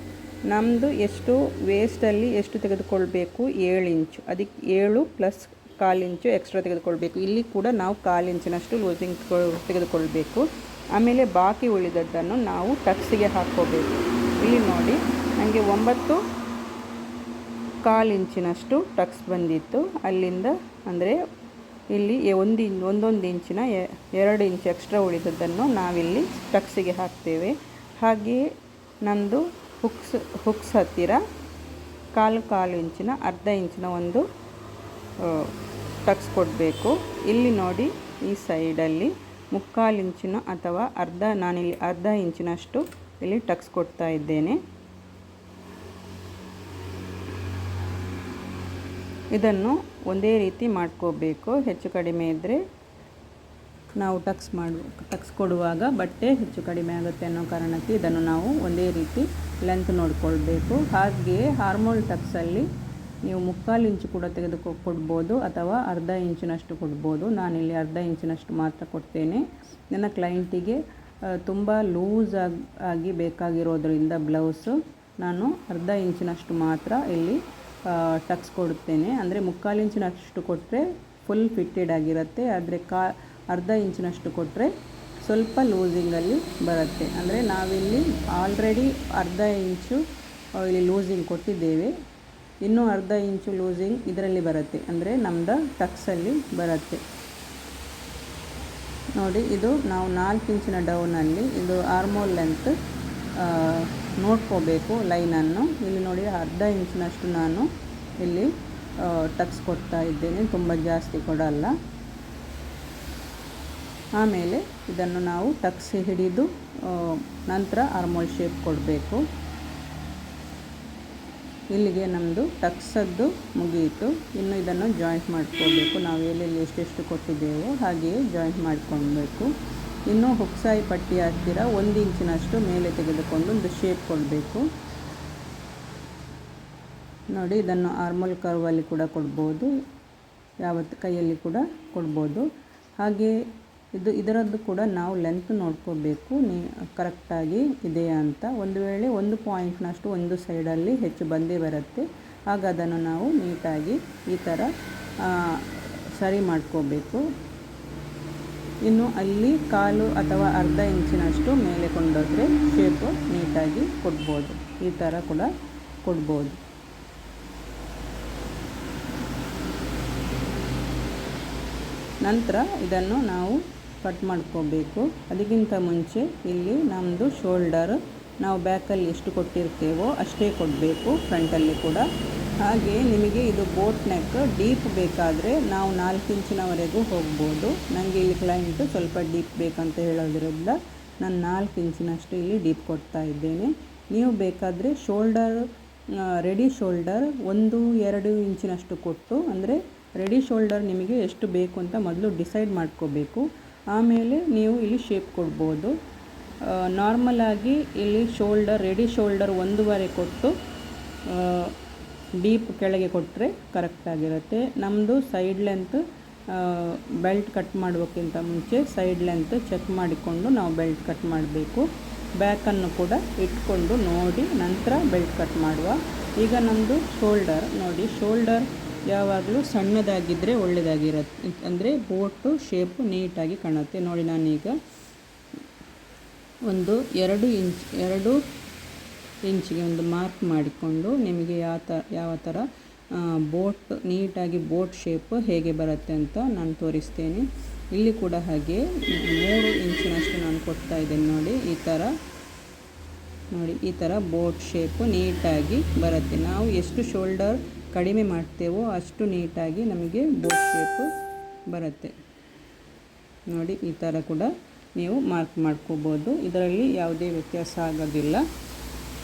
ನಮ್ಮದು ಎಷ್ಟು ವೇಸ್ಟಲ್ಲಿ ಎಷ್ಟು ತೆಗೆದುಕೊಳ್ಬೇಕು 7 ಇಂಚು, ಅದಕ್ಕೆ 7 + 1/4 ಇಂಚು ಎಕ್ಸ್ಟ್ರಾ ತೆಗೆದುಕೊಳ್ಬೇಕು. ಇಲ್ಲಿ ಕೂಡ ನಾವು 1/4 ಇಂಚಿನಷ್ಟು ಲೂಸಿಂಗ್ ತೆಗೆದುಕೊಳ್ಬೇಕು. ಆಮೇಲೆ ಬಾಕಿ ಉಳಿದದ್ದನ್ನು ನಾವು ಟಕ್ಸಿಗೆ ಹಾಕ್ಕೋಬೇಕು. ಇಲ್ಲಿ ನೋಡಿ, ನನಗೆ 9.25 ಇಂಚಿನಷ್ಟು ಟಕ್ಸ್ ಬಂದಿತ್ತು. ಅಲ್ಲಿಂದ ಅಂದರೆ ಇಲ್ಲಿ 1 ಇಂಚಿನ 2 ಇಂಚ್ ಎಕ್ಸ್ಟ್ರಾ ಉಳಿದದ್ದನ್ನು ನಾವಿಲ್ಲಿ ಟಕ್ಸಿಗೆ ಹಾಕ್ತೇವೆ. ಹಾಗೆಯೇ ನಮ್ಮದು ಹುಕ್ಸ್ ಹತ್ತಿರ 1/4 ಇಂಚಿನ ಅರ್ಧ ಇಂಚಿನ ಒಂದು ಟಕ್ಸ್ ಕೊಡಬೇಕು. ಇಲ್ಲಿ ನೋಡಿ, ಈ ಸೈಡಲ್ಲಿ 3/4 ಇಂಚಿನ ಅಥವಾ ನಾನಿಲ್ಲಿ ಅರ್ಧ ಇಂಚಿನಷ್ಟು ಇಲ್ಲಿ ಟಕ್ಸ್ ಕೊಡ್ತಾ ಇದ್ದೇನೆ. ಇದನ್ನು ಒಂದೇ ರೀತಿ ಮಾಡ್ಕೋಬೇಕು. ಹೆಚ್ಚು ಕಡಿಮೆ ಇದ್ದರೆ ನಾವು ಟಕ್ಸ್ ಕೊಡುವಾಗ ಬಟ್ಟೆ ಹೆಚ್ಚು ಕಡಿಮೆ ಆಗುತ್ತೆ ಅನ್ನೋ ಕಾರಣಕ್ಕೆ ಇದನ್ನು ನಾವು ಒಂದೇ ರೀತಿ ಲೆಂತ್ ನೋಡಿಕೊಳ್ಬೇಕು. ಹಾಗೆಯೇ ಆರ್ಮೋಲ್ ಟಕ್ಸಲ್ಲಿ ನೀವು 3/4 ಇಂಚು ಕೂಡ ಕೊಡ್ಬೋದು ಅಥವಾ ಅರ್ಧ ಇಂಚಿನಷ್ಟು ಕೊಡ್ಬೋದು. ನಾನಿಲ್ಲಿ ಅರ್ಧ ಇಂಚಿನಷ್ಟು ಮಾತ್ರ ಕೊಡ್ತೇನೆ. ನನ್ನ ಕ್ಲೈಂಟಿಗೆ ತುಂಬ ಲೂಸ್ ಆಗಿ ಬೇಕಾಗಿರೋದ್ರಿಂದ ಬ್ಲೌಸು ನಾನು ಅರ್ಧ ಇಂಚಿನಷ್ಟು ಮಾತ್ರ ಇಲ್ಲಿ ಟಕ್ಸ್ ಕೊಡುತ್ತೇನೆ. ಅಂದರೆ 3/4 ಇಂಚಿನಷ್ಟು ಕೊಟ್ಟರೆ ಫುಲ್ ಫಿಟ್ಟೆಡ್ ಆಗಿರುತ್ತೆ, ಆದರೆ ಅರ್ಧ ಇಂಚಿನಷ್ಟು ಕೊಟ್ಟರೆ ಸ್ವಲ್ಪ ಲೂಸಿಂಗಲ್ಲಿ ಬರುತ್ತೆ. ಅಂದರೆ ನಾವಿಲ್ಲಿ ಆಲ್ರೆಡಿ ಅರ್ಧ ಇಂಚು ಇಲ್ಲಿ ಲೂಸಿಂಗ್ ಕೊಟ್ಟಿದ್ದೇವೆ, ಇನ್ನೂ ಅರ್ಧ ಇಂಚು ಲೂಸಿಂಗ್ ಇದರಲ್ಲಿ ಬರುತ್ತೆ, ಅಂದರೆ ನಮ್ಮದು ಟಕ್ಸಲ್ಲಿ ಬರುತ್ತೆ. ನೋಡಿ, ಇದು ನಾವು 4 ಇಂಚಿನ ಡೌನಲ್ಲಿ ಇದು ಆರ್ಮೋಲ್ ಲೆಂತ್ ನೋಡ್ಕೋಬೇಕು ಲೈನನ್ನು. ಇಲ್ಲಿ ನೋಡಿ, ಅರ್ಧ ಇಂಚಿನಷ್ಟು ನಾನು ಇಲ್ಲಿ ಟಕ್ಸ್ ಕೊಡ್ತಾ ಇದ್ದೇನೆ, ತುಂಬ ಜಾಸ್ತಿ ಕೊಡಲ್ಲ. ಆಮೇಲೆ ಇದನ್ನು ನಾವು ಟಕ್ಸ್ ಹಿಡಿದು ನಂತರ ಆರ್ಮೋಲ್ ಶೇಪ್ ಕೊಡಬೇಕು. ಇಲ್ಲಿಗೆ ನಮ್ಮದು ಟಕ್ಸದ್ದು ಮುಗಿಯಿತು. ಇನ್ನು ಇದನ್ನು ಜಾಯಿಂಟ್ ಮಾಡ್ಕೋಬೇಕು. ನಾವು ಎಲ್ಲೆಲ್ಲಿ ಎಷ್ಟೆಷ್ಟು ಕೊಟ್ಟಿದ್ದೇವೋ ಹಾಗೆಯೇ ಜಾಯಿಂಟ್ ಮಾಡ್ಕೊಳ್ಬೇಕು. ಇನ್ನು ಹುಕ್ಸಾಯಿ ಪಟ್ಟಿ ಹತ್ತಿರ 1 ಇಂಚಿನಷ್ಟು ಮೇಲೆ ತೆಗೆದುಕೊಂಡು ಒಂದು ಶೇಪ್ ಕೊಡಬೇಕು. ನೋಡಿ, ಇದನ್ನು ಆರ್ಮೋಲ್ ಕರ್ವಲ್ಲಿ ಕೂಡ ಕೊಡ್ಬೋದು, ಕೈಯಲ್ಲಿ ಕೂಡ ಕೊಡ್ಬೋದು. ಹಾಗೆ ಇದರದ್ದು ಕೂಡ ನಾವು ಲೆಂತ್ ನೋಡ್ಕೋಬೇಕು ಕರೆಕ್ಟಾಗಿ ಇದೆಯಾ ಅಂತ. ಒಂದು ವೇಳೆ 1 ಪಾಯಿಂಟ್ನಷ್ಟು ಒಂದು ಸೈಡಲ್ಲಿ ಹೆಚ್ಚು ಬಂದೇ ಬರುತ್ತೆ, ಆಗ ಅದನ್ನು ನಾವು ನೀಟಾಗಿ ಈ ಥರ ಸರಿ ಮಾಡ್ಕೋಬೇಕು. ಇನ್ನು ಅಲ್ಲಿ 1/4 ಅಥವಾ ಅರ್ಧ ಇಂಚಿನಷ್ಟು ಮೇಲೆ ಕೊಂಡೋದ್ರೆ ಶೇಪು ನೀಟಾಗಿ ಕೊಡ್ಬೋದು. ಈ ಥರ ಕೂಡ ಕೊಡ್ಬೋದು. ನಂತರ ಇದನ್ನು ನಾವು ಕಟ್ ಮಾಡ್ಕೋಬೇಕು. ಅದಕ್ಕಿಂತ ಮುಂಚೆ ಇಲ್ಲಿ ನಮ್ಮದು ಶೋಲ್ಡರ್ ನಾವು ಬ್ಯಾಕಲ್ಲಿ ಎಷ್ಟು ಕೊಟ್ಟಿರ್ತೇವೋ ಅಷ್ಟೇ ಕೊಡಬೇಕು, ಫ್ರಂಟಲ್ಲಿ ಕೂಡ. ಹಾಗೆ ನಿಮಗೆ ಇದು ಬೋಟ್ ನೆಕ್ ಡೀಪ್ ಬೇಕಾದರೆ ನಾವು 4 ಇಂಚಿನವರೆಗೂ ಹೋಗ್ಬೋದು. ನನಗೆ ಇಲ್ಲಿ ಕ್ಲೈಂಟು ಸ್ವಲ್ಪ ಡೀಪ್ ಬೇಕಂತ ಹೇಳೋದ್ರಿಂದ ನಾನು 4 ಇಂಚಿನಷ್ಟು ಇಲ್ಲಿ ಡೀಪ್ ಕೊಡ್ತಾ ಇದ್ದೇನೆ. ನೀವು ಬೇಕಾದರೆ ಶೋಲ್ಡರ್ ರೆಡಿ ಶೋಲ್ಡರ್ 1-2 ಇಂಚಿನಷ್ಟು ಕೊಟ್ಟು, ಅಂದರೆ ರೆಡಿ ಶೋಲ್ಡರ್ ನಿಮಗೆ ಎಷ್ಟು ಬೇಕು ಅಂತ ಮೊದಲು ಡಿಸೈಡ್ ಮಾಡ್ಕೋಬೇಕು. ಆಮೇಲೆ ನೀವು ಇಲ್ಲಿ ಶೇಪ್ ಕೊಡ್ಬೋದು. ನಾರ್ಮಲಾಗಿ ಇಲ್ಲಿ ರೆಡಿ ಶೋಲ್ಡರ್ 1.5 ಕೊಟ್ಟು ಡೀಪ್ ಕೆಳಗೆ ಕೊಟ್ಟರೆ ಕರೆಕ್ಟಾಗಿರುತ್ತೆ. ನಮ್ಮದು ಸೈಡ್ ಲೆಂತ್ ಬೆಲ್ಟ್ ಕಟ್ ಮಾಡೋಕ್ಕಿಂತ ಮುಂಚೆ ಸೈಡ್ ಲೆಂತ್ ಚೆಕ್ ಮಾಡಿಕೊಂಡು ನಾವು ಬೆಲ್ಟ್ ಕಟ್ ಮಾಡಬೇಕು. ಬ್ಯಾಕನ್ನು ಕೂಡ ಇಟ್ಕೊಂಡು ನೋಡಿ ನಂತರ ಬೆಲ್ಟ್ ಕಟ್ ಮಾಡುವ. ಈಗ ನಮ್ಮದು ಶೋಲ್ಡರ್ ನೋಡಿ, ಶೋಲ್ಡರ್ ಯಾವಾಗಲೂ ಸಣ್ಣದಾಗಿದ್ದರೆ ಒಳ್ಳೆಯದಾಗಿರುತ್ತೆ, ಅಂದರೆ ಬೋಟು ಶೇಪು ನೀಟಾಗಿ ಕಾಣುತ್ತೆ. ನೋಡಿ, ನಾನೀಗ 2 ಇಂಚಿಗೆ ಒಂದು ಮಾರ್ಕ್ ಮಾಡಿಕೊಂಡು ನಿಮಗೆ ಯಾವ ಥರ ಬೋಟ್ ನೀಟಾಗಿ ಬೋಟ್ ಶೇಪ್ ಹೇಗೆ ಬರುತ್ತೆ ಅಂತ ನಾನು ತೋರಿಸ್ತೇನೆ. ಇಲ್ಲಿ ಕೂಡ ಹಾಗೆ 3 ಇಂಚಿನಷ್ಟು ನಾನು ಕೊಡ್ತಾ ಇದ್ದೇನೆ. ನೋಡಿ, ಈ ಥರ ಬೋಟ್ ಶೇಪು ನೀಟಾಗಿ ಬರುತ್ತೆ. ನಾವು ಎಷ್ಟು ಶೋಲ್ಡರ್ ಕಡಿಮೆ ಮಾಡ್ತೇವೋ ಅಷ್ಟು ನೀಟಾಗಿ ನಮಗೆ ಬೋಟ್ ಶೇಪು ಬರುತ್ತೆ. ನೋಡಿ, ಈ ಥರ ಕೂಡ ನೀವು ಮಾರ್ಕ್ ಮಾಡ್ಕೋಬೋದು. ಇದರಲ್ಲಿ ಯಾವುದೇ ವ್ಯತ್ಯಾಸ ಆಗೋದಿಲ್ಲ.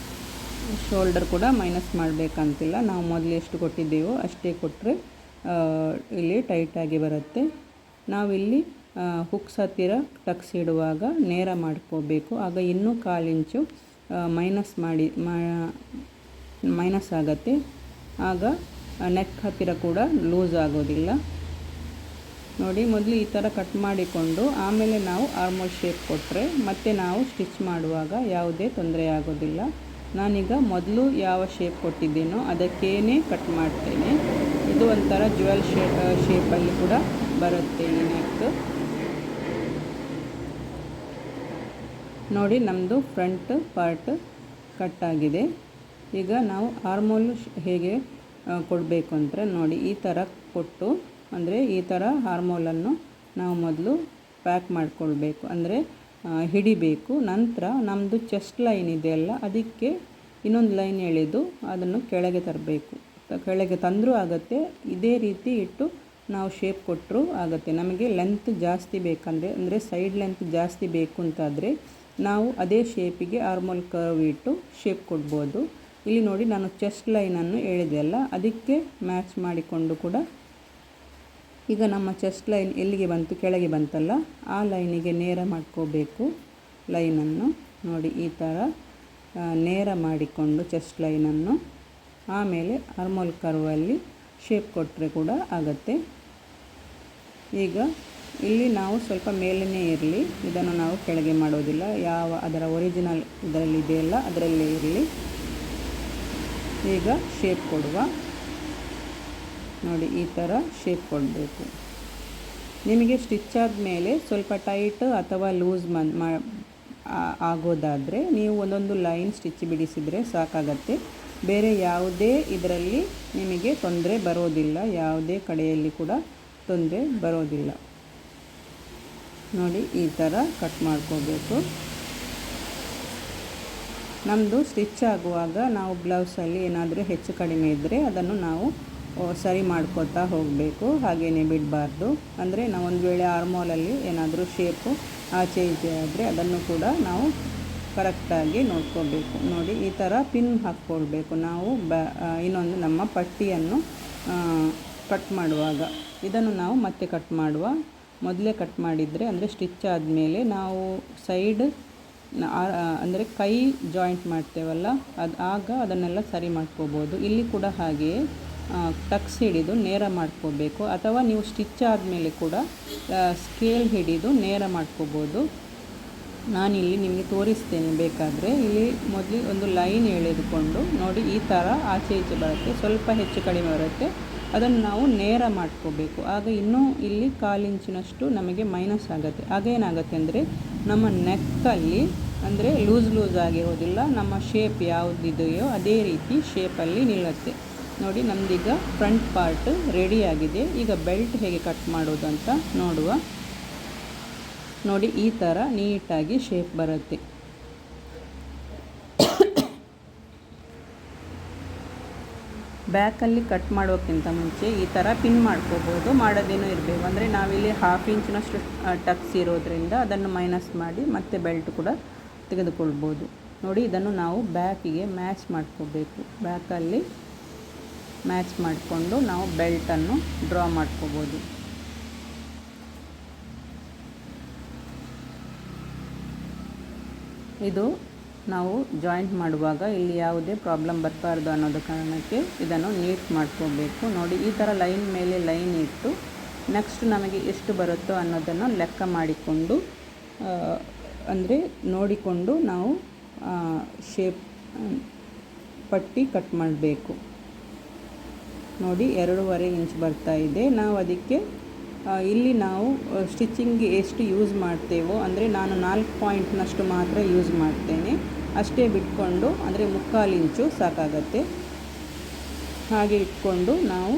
ಶೋಲ್ಡರ್ ಕೂಡ ಮೈನಸ್ ಮಾಡಬೇಕಂತಿಲ್ಲ. ನಾವು ಮೊದಲು ಎಷ್ಟು ಕೊಟ್ಟಿದ್ದೇವೋ ಅಷ್ಟೇ ಕೊಟ್ಟರೆ ಇಲ್ಲಿ ಟೈಟಾಗಿ ಬರುತ್ತೆ. ನಾವಿಲ್ಲಿ ಹುಕ್ಸ್ ಹತ್ತಿರ ಟಕ್ಸ್ ಇಡುವಾಗ ನೇರ ಮಾಡ್ಕೋಬೇಕು. ಆಗ ಇನ್ನೂ 1/4 ಇಂಚು ಮೈನಸ್ ಆಗುತ್ತೆ. ಆಗ ನೆಕ್ ಹತ್ತಿರ ಕೂಡ ಲೂಸ್ ಆಗೋದಿಲ್ಲ. ನೋಡಿ, ಮೊದಲು ಈ ಥರ ಕಟ್ ಮಾಡಿಕೊಂಡು ಆಮೇಲೆ ನಾವು ಆರ್ಮೋಲ್ ಶೇಪ್ ಕೊಟ್ಟರೆ ಮತ್ತೆ ನಾವು ಸ್ಟಿಚ್ ಮಾಡುವಾಗ ಯಾವುದೇ ತೊಂದರೆ ಆಗೋದಿಲ್ಲ. ನಾನೀಗ ಮೊದಲು ಯಾವ ಶೇಪ್ ಕೊಟ್ಟಿದ್ದೇನೋ ಅದಕ್ಕೇನೆ ಕಟ್ ಮಾಡ್ತೇನೆ. ಇದು ಒಂಥರ ಜ್ಯುವೆಲ್ ಶೇಪಲ್ಲಿ ಕೂಡ ಬರುತ್ತೆ ಈ ನೆಕ್. ನೋಡಿ, ನಮ್ಮದು ಫ್ರಂಟ್ ಪಾರ್ಟ್ ಕಟ್ಟಾಗಿದೆ. ಈಗ ನಾವು ಆರ್ಮೋಲ್ ಹೇಗೆ ಕೊಡಬೇಕು ಅಂದರೆ ನೋಡಿ, ಈ ಥರ ಕೊಟ್ಟು, ಅಂದರೆ ಈ ಥರ ಆರ್ಮೋಲನ್ನು ನಾವು ಮೊದಲು ಪ್ಯಾಕ್ ಮಾಡಿಕೊಳ್ಬೇಕು, ಅಂದರೆ ಹಿಡಿಬೇಕು. ನಂತರ ನಮ್ಮದು ಚೆಸ್ಟ್ ಲೈನ್ ಇದೆಯಲ್ಲ, ಅದಕ್ಕೆ ಇನ್ನೊಂದು ಲೈನ್ ಎಳೆದು ಅದನ್ನು ಕೆಳಗೆ ತರಬೇಕು. ಕೆಳಗೆ ತಂದರೂ ಆಗುತ್ತೆ, ಇದೇ ರೀತಿ ಇಟ್ಟು ನಾವು ಶೇಪ್ ಕೊಟ್ಟರೂ ಆಗುತ್ತೆ. ನಮಗೆ ಲೆಂತ್ ಜಾಸ್ತಿ ಬೇಕಂದರೆ, ಅಂದರೆ ಸೈಡ್ ಲೆಂತ್ ಜಾಸ್ತಿ ಬೇಕು ಅಂತಾದರೆ ನಾವು ಅದೇ ಶೇಪಿಗೆ ಆರ್ಮೋಲ್ ಕರ್ವ್ ಇಟ್ಟು ಶೇಪ್ ಕೊಡ್ಬೋದು. ಇಲ್ಲಿ ನೋಡಿ, ನಾನು ಚೆಸ್ಟ್ ಲೈನನ್ನು ಎಳೆದೆಯಲ್ಲ, ಅದಕ್ಕೆ ಮ್ಯಾಚ್ ಮಾಡಿಕೊಂಡು ಕೂಡ ಈಗ ನಮ್ಮ ಚೆಸ್ಟ್ ಲೈನ್ ಎಲ್ಲಿಗೆ ಬಂತು, ಕೆಳಗೆ ಬಂತಲ್ಲ, ಆ ಲೈನಿಗೆ ನೇರ ಮಾಡ್ಕೋಬೇಕು ಲೈನನ್ನು. ನೋಡಿ, ಈ ಥರ ನೇರ ಮಾಡಿಕೊಂಡು ಚೆಸ್ಟ್ ಲೈನನ್ನು ಆಮೇಲೆ ಆರ್ಮೋಲ್ ಕರ್ವಲ್ಲಿ ಶೇಪ್ ಕೊಟ್ಟರೆ ಕೂಡ ಆಗುತ್ತೆ. ಈಗ ಇಲ್ಲಿ ನಾವು ಸ್ವಲ್ಪ ಮೇಲೇ ಇರಲಿ, ಇದನ್ನು ನಾವು ಕೆಳಗೆ ಮಾಡೋದಿಲ್ಲ. ಅದರ ಒರಿಜಿನಲ್ ಇದರಲ್ಲಿ ಇದೆಯಲ್ಲ ಅದರಲ್ಲೇ ಇರಲಿ. ಈಗ ಶೇಪ್ ಕೊಡುವ. ನೋಡಿ, ಈ ಥರ ಶೇಪ್ ಕೊಡಬೇಕು. ನಿಮಗೆ ಸ್ಟಿಚ್ ಆದಮೇಲೆ ಸ್ವಲ್ಪ ಟೈಟ್ ಅಥವಾ ಲೂಸ್ ಆಗೋದಾದರೆ ನೀವು ಒಂದೊಂದು ಲೈನ್ ಸ್ಟಿಚ್ ಬಿಡಿಸಿದರೆ ಸಾಕಾಗತ್ತೆ. ಬೇರೆ ಯಾವುದೇ ಇದರಲ್ಲಿ ನಿಮಗೆ ತೊಂದರೆ ಬರೋದಿಲ್ಲ, ಯಾವುದೇ ಕಡೆಯಲ್ಲಿ ಕೂಡ ತೊಂದರೆ ಬರೋದಿಲ್ಲ. ನೋಡಿ, ಈ ಥರ ಕಟ್ ಮಾಡ್ಕೋಬೇಕು. ನಮ್ಮದು ಸ್ಟಿಚ್ ಆಗುವಾಗ ನಾವು ಬ್ಲೌಸಲ್ಲಿ ಏನಾದರೂ ಹೆಚ್ಚು ಕಡಿಮೆ ಇದ್ದರೆ ಅದನ್ನು ನಾವು ಸರಿ ಮಾಡ್ಕೋತಾ ಹೋಗಬೇಕು, ಹಾಗೆಯೇ ಬಿಡಬಾರ್ದು. ಅಂದರೆ ನಾವು ಒಂದು ವೇಳೆ ಆರ್ಮೋಲಲ್ಲಿ ಏನಾದರೂ ಶೇಪು ಆಚೆ ಈಚೆ ಆದರೆ ಅದನ್ನು ಕೂಡ ನಾವು ಕರೆಕ್ಟಾಗಿ ನೋಡ್ಕೋಬೇಕು. ನೋಡಿ, ಈ ಥರ ಪಿನ್ ಹಾಕ್ಕೊಳ್ಬೇಕು ನಾವು ಇನ್ನೊಂದು ನಮ್ಮ ಪಟ್ಟಿಯನ್ನು ಕಟ್ ಮಾಡುವಾಗ. ಇದನ್ನು ನಾವು ಮತ್ತೆ ಕಟ್ ಮಾಡುವ. ಮೊದಲೇ ಕಟ್ ಮಾಡಿದರೆ, ಅಂದರೆ ಸ್ಟಿಚ್ ಆದಮೇಲೆ ನಾವು ಸೈಡ್ ಅಂದರೆ ಕೈ ಜಾಯಿಂಟ್ ಮಾಡ್ತೇವಲ್ಲ, ಆಗ ಅದನ್ನೆಲ್ಲ ಸರಿ ಮಾಡ್ಕೋಬೋದು. ಇಲ್ಲಿ ಕೂಡ ಹಾಗೆಯೇ ಟಕ್ಸ್ ಹಿಡಿದು ನೇರ ಮಾಡ್ಕೋಬೇಕು, ಅಥವಾ ನೀವು ಸ್ಟಿಚ್ ಆದಮೇಲೆ ಕೂಡ ಸ್ಕೇಲ್ ಹಿಡಿದು ನೇರ ಮಾಡ್ಕೋಬೋದು. ನಾನಿಲ್ಲಿ ನಿಮಗೆ ತೋರಿಸ್ತೇನೆ ಬೇಕಾದರೆ. ಇಲ್ಲಿ ಮೊದಲು ಒಂದು ಲೈನ್ ಎಳೆದುಕೊಂಡು ನೋಡಿ, ಈ ಥರ ಆಚೆ ಈಚೆ ಬರುತ್ತೆ, ಸ್ವಲ್ಪ ಹೆಚ್ಚು ಕಡಿಮೆ ಬರುತ್ತೆ, ಅದನ್ನು ನಾವು ನೇರ ಮಾಡ್ಕೋಬೇಕು. ಆಗ ಇನ್ನೂ ಇಲ್ಲಿ 1/4 ಇಂಚಿನಷ್ಟು ನಮಗೆ ಮೈನಸ್ ಆಗುತ್ತೆ. ಆಗ ಏನಾಗುತ್ತೆ ಅಂದರೆ ನಮ್ಮ ನೆಕ್ಕಲ್ಲಿ ಅಂದರೆ ಲೂಸ್ ಆಗಿರೋದಿಲ್ಲ, ನಮ್ಮ ಶೇಪ್ ಯಾವುದಿದೆಯೋ ಅದೇ ರೀತಿ ಶೇಪಲ್ಲಿ ನಿಲ್ಲುತ್ತೆ. ನೋಡಿ ನಮ್ಮದೀಗ ಫ್ರಂಟ್ ಪಾರ್ಟ್ ರೆಡಿಯಾಗಿದೆ. ಈಗ ಬೆಲ್ಟ್ ಹೇಗೆ ಕಟ್ ಮಾಡೋದು ಅಂತ ನೋಡುವ. ನೋಡಿ ಈ ಥರ ನೀಟಾಗಿ ಶೇಪ್ ಬರುತ್ತೆ. ಬ್ಯಾಕಲ್ಲಿ ಕಟ್ ಮಾಡೋಕ್ಕಿಂತ ಮುಂಚೆ ಈ ಥರ ಪಿನ್ ಮಾಡ್ಕೋಬೋದು, ಮಾಡೋದೇನೂ ಇರಬೇಕು. ಅಂದರೆ ನಾವಿಲ್ಲಿ 1/2 ಇಂಚಿನಷ್ಟು ಟಕ್ಸ್ ಇರೋದ್ರಿಂದ ಅದನ್ನು ಮೈನಸ್ ಮಾಡಿ ಮತ್ತೆ ಬೆಲ್ಟ್ ಕೂಡ ತೆಗೆದುಕೊಳ್ಬೋದು. ನೋಡಿ ಇದನ್ನು ನಾವು ಬ್ಯಾಕಿಗೆ ಮ್ಯಾಚ್ ಮಾಡ್ಕೋಬೇಕು. ಬ್ಯಾಕಲ್ಲಿ ಮ್ಯಾಚ್ ಮಾಡಿಕೊಂಡು ನಾವು ಬೆಲ್ಟನ್ನು ಡ್ರಾ ಮಾಡ್ಕೋಬೋದು. ಇದು ನಾವು ಜಾಯಿಂಟ್ ಮಾಡುವಾಗ ಇಲ್ಲಿ ಯಾವುದೇ ಪ್ರಾಬ್ಲಮ್ ಬರಬಾರ್ದು ಅನ್ನೋದು ಕಾರಣಕ್ಕೆ ಇದನ್ನು ನೀಟ್ ಮಾಡ್ಕೋಬೇಕು. ನೋಡಿ ಈ ಥರ ಲೈನ್ ಮೇಲೆ ಲೈನ್ ಇಟ್ಟು ನೆಕ್ಸ್ಟ್ ನಮಗೆ ಎಷ್ಟು ಬರುತ್ತೋ ಅನ್ನೋದನ್ನು ಲೆಕ್ಕ ಮಾಡಿಕೊಂಡು ಅಂದರೆ ನೋಡಿಕೊಂಡು ನಾವು ಶೇಪ್ ಪಟ್ಟಿ ಕಟ್ ಮಾಡಬೇಕು. ನೋಡಿ 2.5 ಇಂಚ್ ಬರ್ತಾ ಇದೆ. ನಾವು ಅದಕ್ಕೆ ಇಲ್ಲಿ ನಾವು ಸ್ಟಿಚಿಂಗ್ಗೆ ಎಷ್ಟು ಯೂಸ್ ಮಾಡ್ತೇವೋ, ಅಂದರೆ ನಾನು 4 ಪಾಯಿಂಟ್ನಷ್ಟು ಮಾತ್ರ ಯೂಸ್ ಮಾಡ್ತೇನೆ, ಅಷ್ಟೇ ಬಿಟ್ಕೊಂಡು, ಅಂದರೆ 3/4 ಇಂಚು ಸಾಕಾಗತ್ತೆ. ಹಾಗೆ ಇಟ್ಕೊಂಡು ನಾವು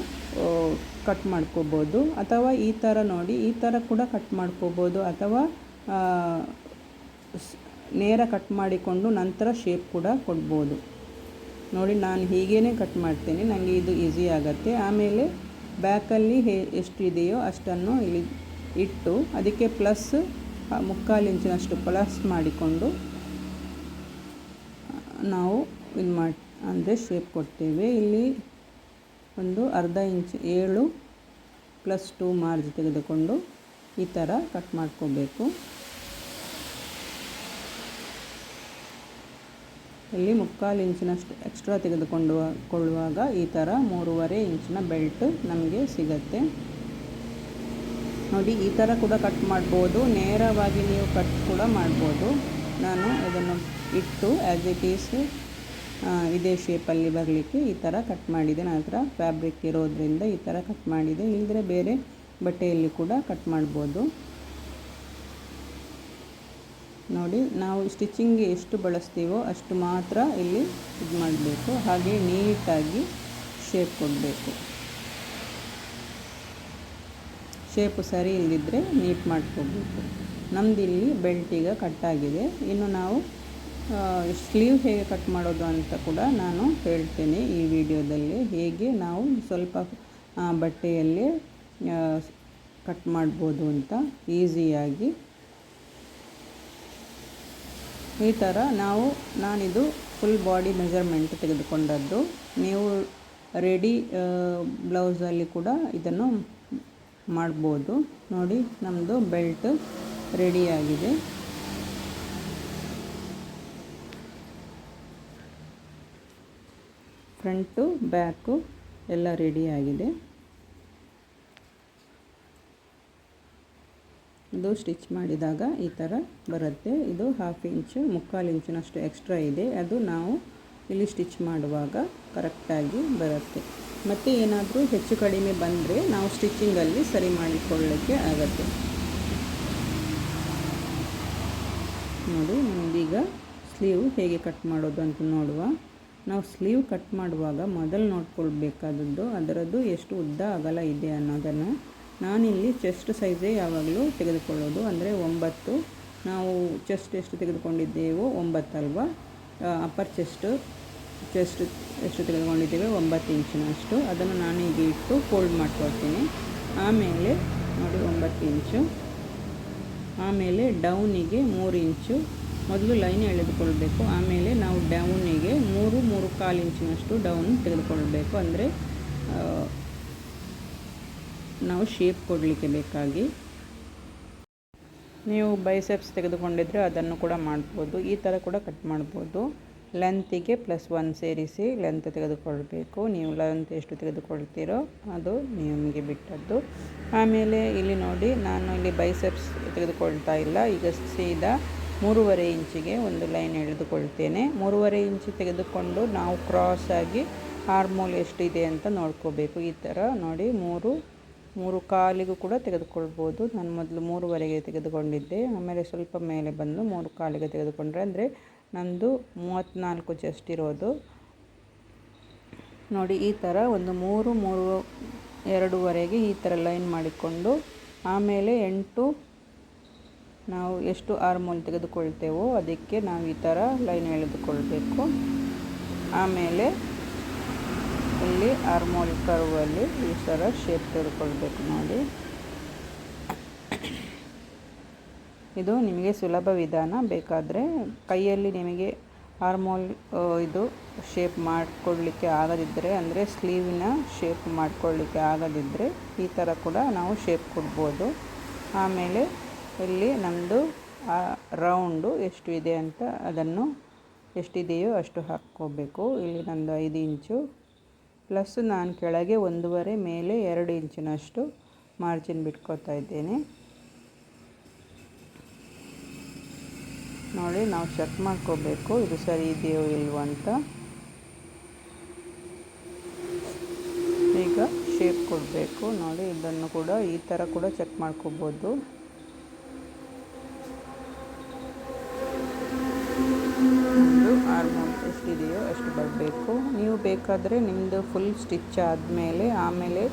ಕಟ್ ಮಾಡ್ಕೋಬೋದು. ಅಥವಾ ಈ ಥರ ನೋಡಿ ಈ ಥರ ಕೂಡ ಕಟ್ ಮಾಡ್ಕೋಬೋದು, ಅಥವಾ ನೇರ ಕಟ್ ಮಾಡಿಕೊಂಡು ನಂತರ ಶೇಪ್ ಕೂಡ ಕೊಡ್ಬೋದು. ನೋಡಿ ನಾನು ಹೀಗೇ ಕಟ್ ಮಾಡ್ತೇನೆ, ನನಗೆ ಇದು ಈಸಿ ಆಗುತ್ತೆ. ಆಮೇಲೆ ಬ್ಯಾಕಲ್ಲಿ ಎಷ್ಟು ಇದೆಯೋ ಅಷ್ಟನ್ನು ಇಲ್ಲಿ ಇಟ್ಟು ಅದಕ್ಕೆ ಪ್ಲಸ್ 3/4 ಇಂಚಿನಷ್ಟು ಪ್ಲಸ್ ಮಾಡಿಕೊಂಡು ನಾವು ಇದು ಅಂದರೆ ಶೇಪ್ ಕೊಡ್ತೇವೆ. ಇಲ್ಲಿ ಒಂದು 1/2 ಇಂಚ್ 7 + 2 ಮಾರ್ಜ್ ತೆಗೆದುಕೊಂಡು ಈ ಥರ ಕಟ್ ಮಾಡ್ಕೋಬೇಕು. ಇಲ್ಲಿ 3/4 ಇಂಚಿನಷ್ಟು ಎಕ್ಸ್ಟ್ರಾ ತೆಗೆದುಕೊಳ್ಳುವಾಗ ಈ ಥರ 3.5 ಇಂಚಿನ ಬೆಲ್ಟ್ ನಮಗೆ ಸಿಗುತ್ತೆ. ನೋಡಿ ಈ ಥರ ಕೂಡ ಕಟ್ ಮಾಡ್ಬೋದು, ನೇರವಾಗಿ ನೀವು ಕಟ್ ಕೂಡ ಮಾಡ್ಬೋದು. ನಾನು ಇದನ್ನು ಇಟ್ಟು ಆ್ಯಸ್ ಇಟ್ ಈಸ್ ಇದೇ ಶೇಪಲ್ಲಿ ಬರಲಿಕ್ಕೆ ಈ ಥರ ಕಟ್ ಮಾಡಿದೆ. ನಂತರ ಫ್ಯಾಬ್ರಿಕ್ ಇರೋದ್ರಿಂದ ಈ ಥರ ಕಟ್ ಮಾಡಿದೆ, ಇಲ್ಲದ್ರೆ ಬೇರೆ ಬಟ್ಟೆಯಲ್ಲಿ ಕೂಡ ಕಟ್ ಮಾಡ್ಬೋದು. ನೋಡಿ ನಾವು ಸ್ಟಿಚಿಂಗ್ಗೆ ಎಷ್ಟು ಬಳಸ್ತೀವೋ ಅಷ್ಟು ಮಾತ್ರ ಇಲ್ಲಿ ಇದು ಮಾಡಬೇಕು. ಹಾಗೆ ನೀಟಾಗಿ ಶೇಪ್ ಕೊಡಬೇಕು. ಶೇಪು ಸರಿ ಇಲ್ಲದಿದ್ದರೆ ನೀಟ್ ಮಾಡ್ಕೋಬೇಕು. ನಮ್ಮದಿಲ್ಲಿ ಬೆಲ್ಟ್ ಈಗ ಕಟ್ಟಾಗಿದೆ. ಇನ್ನು ನಾವು ಸ್ಲೀವ್ ಹೇಗೆ ಕಟ್ ಮಾಡೋದು ಅಂತ ಕೂಡ ನಾನು ಹೇಳ್ತೇನೆ ಈ ವಿಡಿಯೋದಲ್ಲಿ. ಹೇಗೆ ನಾವು ಸ್ವಲ್ಪ ಬಟ್ಟೆಯಲ್ಲಿ ಕಟ್ ಮಾಡ್ಬೋದು ಅಂತ ಈಸಿಯಾಗಿ. ಈ ಥರ ನಾನಿದು ಫುಲ್ ಬಾಡಿ ಮೆಜರ್ಮೆಂಟ್ ತೆಗೆದುಕೊಂಡದ್ದು. ನೀವು ರೆಡಿ ಬ್ಲೌಸಲ್ಲಿ ಕೂಡ ಇದನ್ನು ಮಾಡ್ಬೋದು. ನೋಡಿ ನಮ್ಮದು ಬೆಲ್ಟ್ ರೆಡಿಯಾಗಿದೆ. ಫ್ರಂಟು ಬ್ಯಾಕು ಎಲ್ಲ ರೆಡಿಯಾಗಿದೆ. ಇದು ಸ್ಟಿಚ್ ಮಾಡಿದಾಗ ಈ ಥರ ಬರುತ್ತೆ. ಇದು 1/2 ಇಂಚು 3/4 ಇಂಚಿನಷ್ಟು ಎಕ್ಸ್ಟ್ರಾ ಇದೆ, ಅದು ನಾವು ಇಲ್ಲಿ ಸ್ಟಿಚ್ ಮಾಡುವಾಗ ಕರೆಕ್ಟಾಗಿ ಬರುತ್ತೆ. ಮತ್ತು ಏನಾದರೂ ಹೆಚ್ಚು ಕಡಿಮೆ ಬಂದರೆ ನಾವು ಸ್ಟಿಚಿಂಗಲ್ಲಿ ಸರಿ ಮಾಡಿಕೊಳ್ಳಲಿಕ್ಕೆ ಆಗುತ್ತೆ. ನೋಡಿ ನಮಗೀಗ ಸ್ಲೀವ್ ಹೇಗೆ ಕಟ್ ಮಾಡೋದು ಅಂತ ನೋಡುವ. ನಾವು ಸ್ಲೀವ್ ಕಟ್ ಮಾಡುವಾಗ ಮೊದಲು ನೋಡ್ಕೊಳ್ಬೇಕಾದದ್ದು ಅದರದ್ದು ಎಷ್ಟು ಉದ್ದ ಅಗಲ ಇದೆ ಅನ್ನೋದನ್ನು. ನಾನಿಲ್ಲಿ ಚೆಸ್ಟ್ ಸೈಜೇ ಯಾವಾಗಲೂ ತೆಗೆದುಕೊಳ್ಳೋದು, ಅಂದರೆ 9. ನಾವು ಚೆಸ್ಟ್ ಎಷ್ಟು ತೆಗೆದುಕೊಂಡಿದ್ದೇವೋ 9 ಅಲ್ವಾ. ಅಪ್ಪರ್ ಚೆಸ್ಟ್ ಎಷ್ಟು ತೆಗೆದುಕೊಂಡಿದ್ದೇವೆ 9 ಇಂಚಿನಷ್ಟು, ಅದನ್ನು ನಾನು ಈಗ ಇಟ್ಟು ಫೋಲ್ಡ್ ಮಾಡ್ಕೊಳ್ತೀನಿ. ಆಮೇಲೆ ನೋಡಿ 9 ಇಂಚು. ಆಮೇಲೆ ಡೌನಿಗೆ 3 ಇಂಚು ಮೊದಲು ಲೈನ್ ಎಳೆದುಕೊಳ್ಬೇಕು. ಆಮೇಲೆ ನಾವು ಡೌನಿಗೆ 3-3/4 ಇಂಚಿನಷ್ಟು ಡೌನ್ ತೆಗೆದುಕೊಳ್ಬೇಕು, ಅಂದರೆ ನಾವು ಶೇಪ್ ಕೊಡಲಿಕ್ಕೆ ಬೇಕಾಗಿ. ನೀವು ಬೈಸೆಪ್ಸ್ ತೆಗೆದುಕೊಂಡಿದ್ರೆ ಅದನ್ನು ಕೂಡ ಮಾಡ್ಬೋದು. ಈ ಥರ ಕೂಡ ಕಟ್ ಮಾಡ್ಬೋದು. ಲೆಂತಿಗೆ +1 ಸೇರಿಸಿ ಲೆಂತ್ ತೆಗೆದುಕೊಳ್ಬೇಕು. ನೀವು ಲೆಂತ್ ಎಷ್ಟು ತೆಗೆದುಕೊಳ್ತೀರೋ ಅದು ನಿಮಗೆ ಬಿಟ್ಟದ್ದು. ಆಮೇಲೆ ಇಲ್ಲಿ ನೋಡಿ ನಾನು ಇಲ್ಲಿ ಬೈಸೆಪ್ಸ್ ತೆಗೆದುಕೊಳ್ತಾ ಇಲ್ಲ. ಈಗ ಸೀದಾ 3.5 ಇಂಚಿಗೆ ಒಂದು ಲೈನ್ ಎಳೆದುಕೊಳ್ತೇನೆ. 3.5 ಇಂಚು ತೆಗೆದುಕೊಂಡು ನಾವು ಕ್ರಾಸಾಗಿ ಆರ್ಮೋಲ್ ಎಷ್ಟಿದೆ ಅಂತ ನೋಡ್ಕೋಬೇಕು. ಈ ಥರ ನೋಡಿ 3 3:15 ಕೂಡ ತೆಗೆದುಕೊಳ್ಬೋದು. ನಾನು ಮೊದಲು 3:15ಗೆ ತೆಗೆದುಕೊಂಡಿದ್ದೆ, ಆಮೇಲೆ ಸ್ವಲ್ಪ ಮೇಲೆ ಬಂದು 3:15ಗೆ ತೆಗೆದುಕೊಂಡ್ರೆ, ಅಂದರೆ ನಂದು 34 ಜಸ್ಟ್ ಇರೋದು. ನೋಡಿ ಈ ಥರ ಒಂದು 2:30 ಈ ಥರ ಲೈನ್ ಮಾಡಿಕೊಂಡು, ಆಮೇಲೆ 8 ನಾವು ಎಷ್ಟು ಆರ್ಮೋಲ್ ತೆಗೆದುಕೊಳ್ತೇವೋ ಅದಕ್ಕೆ ನಾವು ಈ ಥರ ಲೈನ್ ಎಳೆದುಕೊಳ್ಬೇಕು. ಆಮೇಲೆ ಇಲ್ಲಿ ಆರ್ಮೋಲ್ ಕರ್ವಲ್ಲಿ ಈ ಥರ ಶೇಪ್ ತೆಗೆದುಕೊಳ್ಬೇಕು. ನೋಡಿ, ಇದು ನಿಮಗೆ ಸುಲಭ ವಿಧಾನ. ಬೇಕಾದರೆ ಕೈಯಲ್ಲಿ ನಿಮಗೆ ಆರ್ಮೋಲ್ ಇದು ಶೇಪ್ ಮಾಡಿಕೊಳ್ಳಿಕ್ಕೆ ಆಗದಿದ್ದರೆ, ಅಂದರೆ ಸ್ಲೀವಿನ ಶೇಪ್ ಮಾಡಿಕೊಳ್ಳಿಕ್ಕೆ ಆಗದಿದ್ದರೆ ಈ ಥರ ಕೂಡ ನಾವು ಶೇಪ್ ಕೊಡ್ಬೋದು. ಆಮೇಲೆ ಇಲ್ಲಿ ನಮ್ಮದು ರೌಂಡು ಎಷ್ಟು ಇದೆ ಅಂತ ಅದನ್ನು ಎಷ್ಟಿದೆಯೋ ಅಷ್ಟು ಹಾಕ್ಕೋಬೇಕು. ಇಲ್ಲಿ ನಂದು 5 ಇಂಚು ಪ್ಲಸ್ ನಾನು ಕೆಳಗೆ 1.5 ಮೇಲೆ 2 ಇಂಚಿನಷ್ಟು ಮಾರ್ಜಿನ್ ಬಿಟ್ಕೋತಾ ಇದ್ದೇನೆ. ನೋಡಿ, ನಾವು ಚೆಕ್ ಮಾಡ್ಕೋಬೇಕು ಇದು ಸರಿ ಇದೆಯೋ ಇಲ್ವೋ ಅಂತ. ಈಗ ಶೇಪ್ ಕೊಡಬೇಕು. ನೋಡಿ, ಇದನ್ನು ಕೂಡ ಈ ಥರ ಕೂಡ ಚೆಕ್ ಮಾಡ್ಕೋಬೋದು. ಆರ್ಮೋಲ್ ಎಷ್ಟಿದೆಯೋ ಅಷ್ಟು ಬರಬೇಕು. ನೀವು ಬೇಕಾದರೆ ನಿಮ್ಮದು ಫುಲ್ ಸ್ಟಿಚ್ ಆದಮೇಲೆ ಆಮೇಲೆ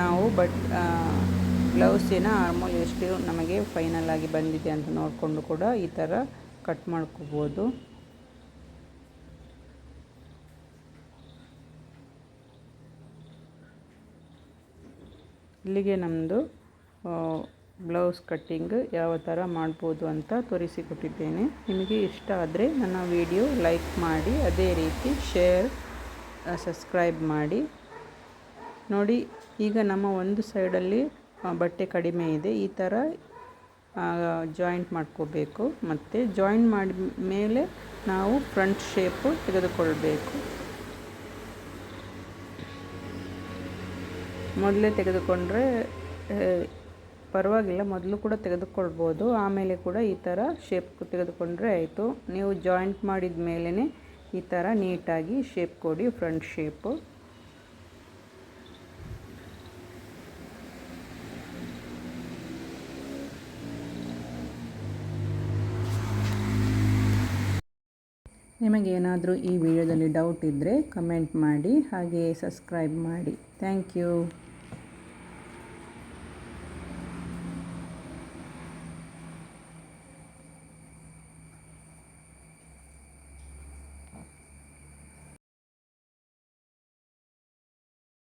ನಾವು ಬ್ಲೌಸಿನ ಆರ್ಮೋಲ್ ಎಷ್ಟು ನಮಗೆ ಫೈನಲ್ ಆಗಿ ಬಂದಿದೆ ಅಂತ ನೋಡಿಕೊಂಡು ಕೂಡ ಈ ಥರ ಕಟ್ ಮಾಡ್ಕೋಬೋದು. ಇಲ್ಲಿಗೆ ನಮ್ಮದು ಬ್ಲೌಸ್ ಕಟ್ಟಿಂಗ್ ಯಾವ ಥರ ಮಾಡ್ಬೋದು ಅಂತ ತೋರಿಸಿಕೊಟ್ಟಿದ್ದೇನೆ. ನಿಮಗೆ ಇಷ್ಟ ಆದರೆ ನನ್ನ ವಿಡಿಯೋ ಲೈಕ್ ಮಾಡಿ, ಅದೇ ರೀತಿ ಶೇರ್, ಸಬ್ಸ್ಕ್ರೈಬ್ ಮಾಡಿ. ನೋಡಿ, ಈಗ ನಮ್ಮ ಒಂದು ಸೈಡಲ್ಲಿ ಬಟ್ಟೆ ಕಡಿಮೆ ಇದೆ, ಈ ಥರ ಜಾಯಿಂಟ್ ಮಾಡ್ಕೋಬೇಕು. ಮತ್ತು ಜಾಯಿಂಟ್ ಮಾಡಿದ ಮೇಲೆ ನಾವು ಫ್ರಂಟ್ ಶೇಪು ತೆಗೆದುಕೊಳ್ಬೇಕು. ಮೊದಲೇ ತೆಗೆದುಕೊಂಡ್ರೆ ಪರವಾಗಿಲ್ಲ, ಮೊದಲು ಕೂಡ ತೆಗೆದುಕೊಳ್ಬೋದು, ಆಮೇಲೆ ಕೂಡ ಈ ಥರ ಶೇಪ್ ತೆಗೆದುಕೊಂಡ್ರೆ ಆಯಿತು. ನೀವು ಜಾಯಿಂಟ್ ಮಾಡಿದ ಮೇಲೇ ಈ ಥರ ನೀಟಾಗಿ ಶೇಪ್ ಕೊಡಿ, ಫ್ರಂಟ್ ಶೇಪು. ನಿಮಗೇನಾದರೂ ಈ ವಿಡಿಯೋದಲ್ಲಿ ಡೌಟ್ ಇದ್ದರೆ ಕಮೆಂಟ್ ಮಾಡಿ, ಹಾಗೆಯೇ ಸಬ್ಸ್ಕ್ರೈಬ್ ಮಾಡಿ. Thank you.